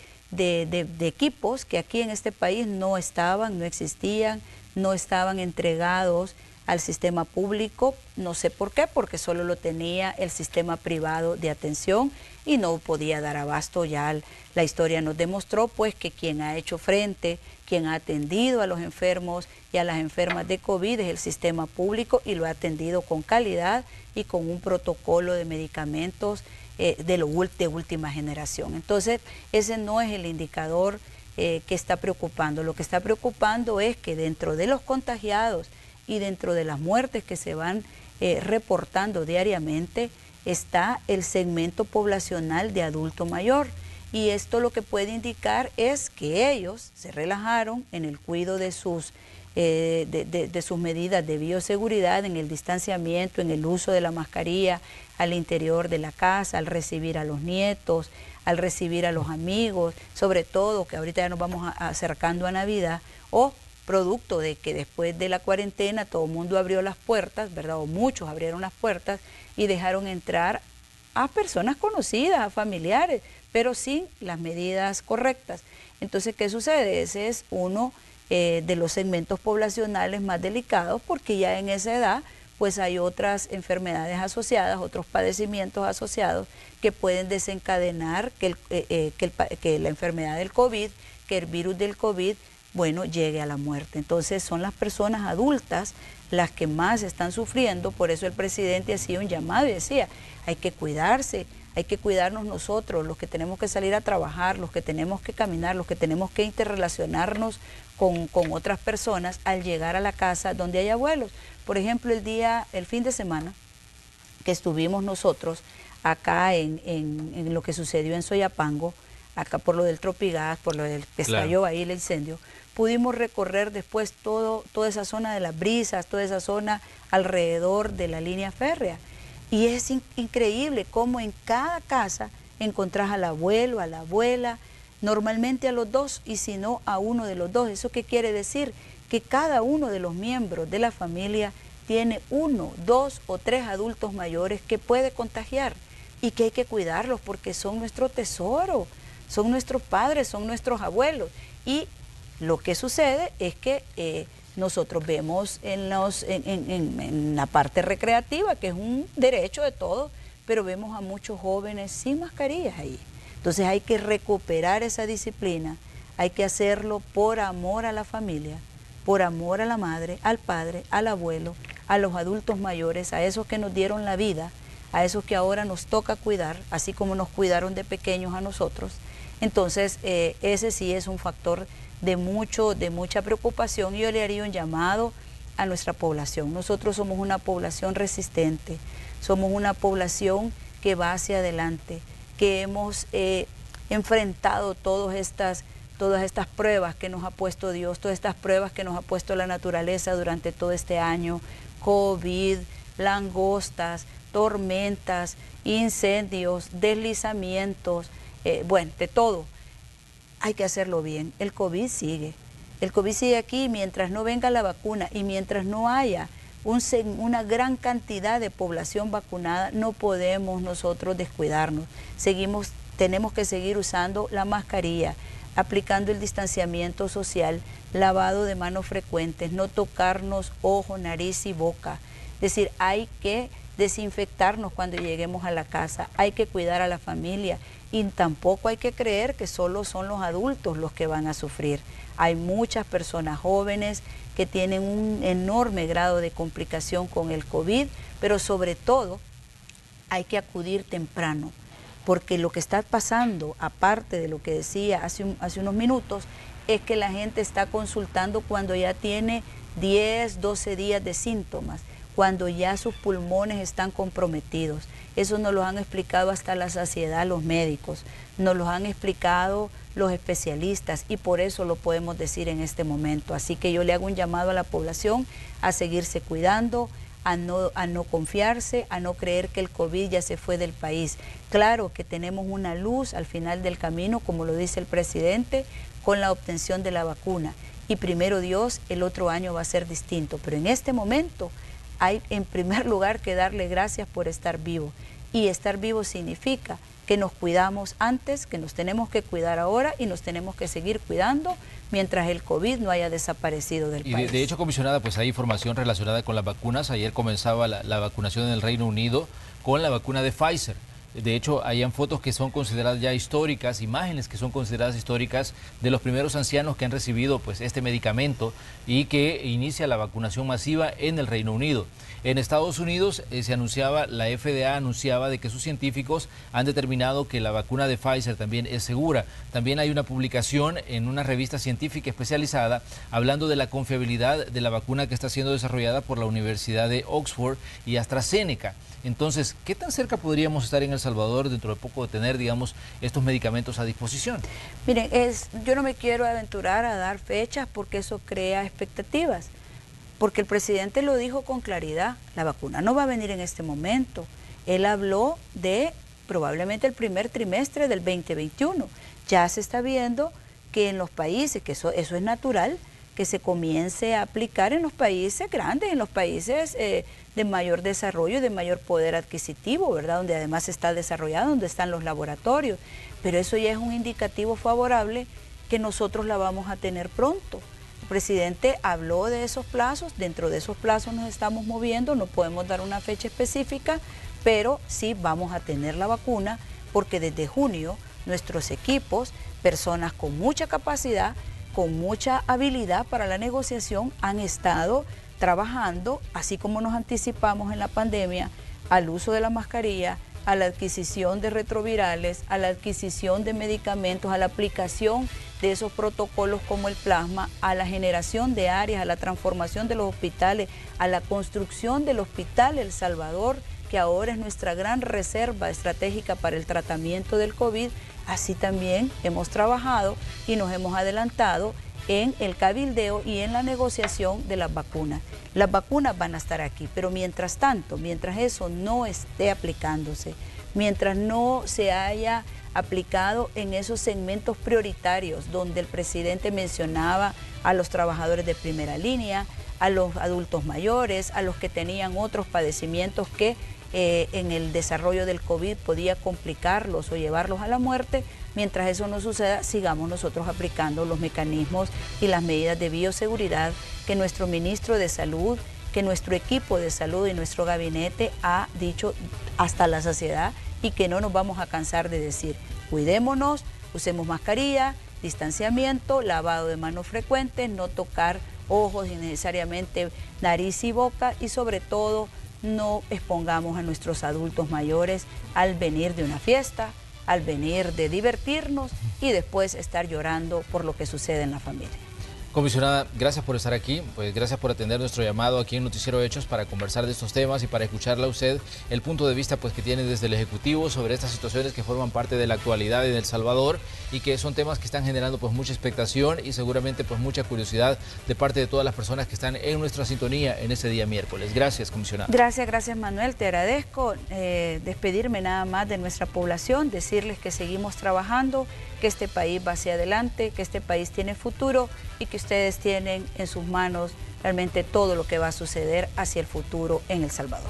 equipos que aquí en este país no estaban, no existían, no estaban entregados al sistema público, no sé por qué, porque solo lo tenía el sistema privado de atención y no podía dar abasto. Ya la historia nos demostró pues que quien ha hecho frente, quien ha atendido a los enfermos y a las enfermas de COVID es el sistema público y lo ha atendido con calidad y con un protocolo de medicamentos de última generación. Entonces, ese no es el indicador que está preocupando. Lo que está preocupando es que dentro de los contagiados y dentro de las muertes que se van reportando diariamente está el segmento poblacional de adulto mayor. Y esto lo que puede indicar es que ellos se relajaron en el cuidado de sus medidas de bioseguridad, en el distanciamiento, en el uso de la mascarilla al interior de la casa, al recibir a los nietos, al recibir a los amigos, sobre todo que ahorita ya nos vamos acercando a Navidad, o producto de que después de la cuarentena todo el mundo abrió las puertas, ¿verdad? O muchos abrieron las puertas y dejaron entrar a personas conocidas, a familiares, pero sin las medidas correctas. Entonces, ¿qué sucede? Ese es uno de los segmentos poblacionales más delicados, porque ya en esa edad pues hay otras enfermedades asociadas, otros padecimientos asociados que pueden desencadenar que la enfermedad del COVID, que el virus del COVID, bueno, llegue a la muerte. Entonces son las personas adultas las que más están sufriendo, por eso el presidente hacía un llamado y decía, hay que cuidarse, hay que cuidarnos nosotros, los que tenemos que salir a trabajar, los que tenemos que caminar, los que tenemos que interrelacionarnos con otras personas al llegar a la casa donde hay abuelos. Por ejemplo, el fin de semana que estuvimos nosotros acá en lo que sucedió en Soyapango, acá por lo del Tropigás, por lo del que estalló ahí el incendio, pudimos recorrer después toda esa zona de las Brisas, toda esa zona alrededor de la línea férrea. Y es increíble cómo en cada casa encontrás al abuelo, a la abuela, normalmente a los dos y si no a uno de los dos. ¿Eso qué quiere decir? Que cada uno de los miembros de la familia tiene 1, 2 o 3 adultos mayores que puede contagiar y que hay que cuidarlos porque son nuestro tesoro, son nuestros padres, son nuestros abuelos. Y lo que sucede es que nosotros vemos en la parte recreativa, que es un derecho de todos, pero vemos a muchos jóvenes sin mascarillas ahí. Entonces hay que recuperar esa disciplina, hay que hacerlo por amor a la familia, por amor a la madre, al padre, al abuelo, a los adultos mayores, a esos que nos dieron la vida, a esos que ahora nos toca cuidar, así como nos cuidaron de pequeños a nosotros. Entonces ese sí es un factor de mucha preocupación y yo le haría un llamado a nuestra población. Nosotros somos una población resistente, somos una población que va hacia adelante, que hemos enfrentado todas estas pruebas que nos ha puesto Dios, todas estas pruebas que nos ha puesto la naturaleza durante todo este año, COVID, langostas, tormentas, incendios, deslizamientos, bueno, de todo. Hay que hacerlo bien. El COVID sigue aquí mientras no venga la vacuna y mientras no haya una gran cantidad de población vacunada, no podemos nosotros descuidarnos. Tenemos que seguir usando la mascarilla, aplicando el distanciamiento social, lavado de manos frecuentes, no tocarnos ojo, nariz y boca. Es decir, hay que desinfectarnos cuando lleguemos a la casa, hay que cuidar a la familia Y tampoco hay que creer que solo son los adultos los que van a sufrir. Hay muchas personas jóvenes que tienen un enorme grado de complicación con el COVID, pero sobre todo hay que acudir temprano, porque lo que está pasando, aparte de lo que decía hace unos minutos, es que la gente está consultando cuando ya tiene 10, 12 días de síntomas, cuando ya sus pulmones están comprometidos. Eso nos lo han explicado hasta la saciedad los médicos, nos lo han explicado los especialistas y por eso lo podemos decir en este momento. Así que yo le hago un llamado a la población a seguirse cuidando, a no confiarse, a no creer que el COVID ya se fue del país. Claro que tenemos una luz al final del camino, como lo dice el presidente, con la obtención de la vacuna. Y primero Dios, el otro año va a ser distinto. Pero en este momento hay en primer lugar que darle gracias por estar vivo. Y estar vivo significa que nos cuidamos antes, que nos tenemos que cuidar ahora y nos tenemos que seguir cuidando mientras el COVID no haya desaparecido del país. De hecho, comisionada, pues hay información relacionada con las vacunas. Ayer comenzaba la vacunación en el Reino Unido con la vacuna de Pfizer. De hecho, hayan fotos que son consideradas ya históricas, imágenes que son consideradas históricas de los primeros ancianos que han recibido pues este medicamento y que inicia la vacunación masiva en el Reino Unido. En Estados Unidos se anunciaba, la FDA anunciaba de que sus científicos han determinado que la vacuna de Pfizer también es segura. También hay una publicación en una revista científica especializada hablando de la confiabilidad de la vacuna que está siendo desarrollada por la Universidad de Oxford y AstraZeneca. Entonces, ¿qué tan cerca podríamos estar en El Salvador dentro de poco de tener, digamos, estos medicamentos a disposición? Miren, yo no me quiero aventurar a dar fechas porque eso crea expectativas. Porque el presidente lo dijo con claridad, la vacuna no va a venir en este momento. Él habló de probablemente el primer trimestre del 2021. Ya se está viendo que en los países, que eso es natural, que se comience a aplicar en los países grandes, en los países de mayor desarrollo y de mayor poder adquisitivo, ¿verdad? Donde además está desarrollado, donde están los laboratorios. Pero eso ya es un indicativo favorable que nosotros la vamos a tener pronto. El presidente habló de esos plazos, dentro de esos plazos nos estamos moviendo, no podemos dar una fecha específica, pero sí vamos a tener la vacuna porque desde junio nuestros equipos, personas con mucha capacidad, con mucha habilidad para la negociación, han estado trabajando, así como nos anticipamos en la pandemia, al uso de la mascarilla, a la adquisición de retrovirales, a la adquisición de medicamentos, a la aplicación de esos protocolos como el plasma, a la generación de áreas, a la transformación de los hospitales, a la construcción del Hospital El Salvador, que ahora es nuestra gran reserva estratégica para el tratamiento del COVID. Así también hemos trabajado y nos hemos adelantado en el cabildeo y en la negociación de las vacunas. Las vacunas van a estar aquí, pero mientras tanto, mientras eso no esté aplicándose, mientras no se haya aplicado en esos segmentos prioritarios donde el presidente mencionaba a los trabajadores de primera línea, a los adultos mayores, a los que tenían otros padecimientos que en el desarrollo del COVID podía complicarlos o llevarlos a la muerte. Mientras eso no suceda, sigamos nosotros aplicando los mecanismos y las medidas de bioseguridad que nuestro ministro de Salud, que nuestro equipo de salud y nuestro gabinete ha dicho hasta la saciedad y que no nos vamos a cansar de decir. Cuidémonos, usemos mascarilla, distanciamiento, lavado de manos frecuentes, no tocar ojos innecesariamente, nariz y boca y sobre todo no expongamos a nuestros adultos mayores al venir de una fiesta, al venir de divertirnos y después estar llorando por lo que sucede en la familia. Comisionada, gracias por estar aquí, pues gracias por atender nuestro llamado aquí en Noticiero Hechos para conversar de estos temas y para escucharle a usted el punto de vista pues que tiene desde el Ejecutivo sobre estas situaciones que forman parte de la actualidad en El Salvador y que son temas que están generando pues mucha expectación y seguramente pues mucha curiosidad de parte de todas las personas que están en nuestra sintonía en ese día miércoles. Gracias, comisionada. Gracias Manuel, te agradezco. Despedirme nada más de nuestra población, decirles que seguimos trabajando, que este país va hacia adelante, que este país tiene futuro y que ustedes tienen en sus manos realmente todo lo que va a suceder hacia el futuro en El Salvador.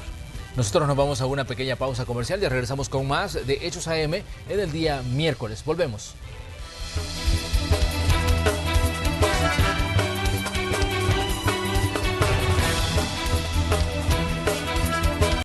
Nosotros nos vamos a una pequeña pausa comercial y regresamos con más de Hechos AM en el día miércoles. Volvemos.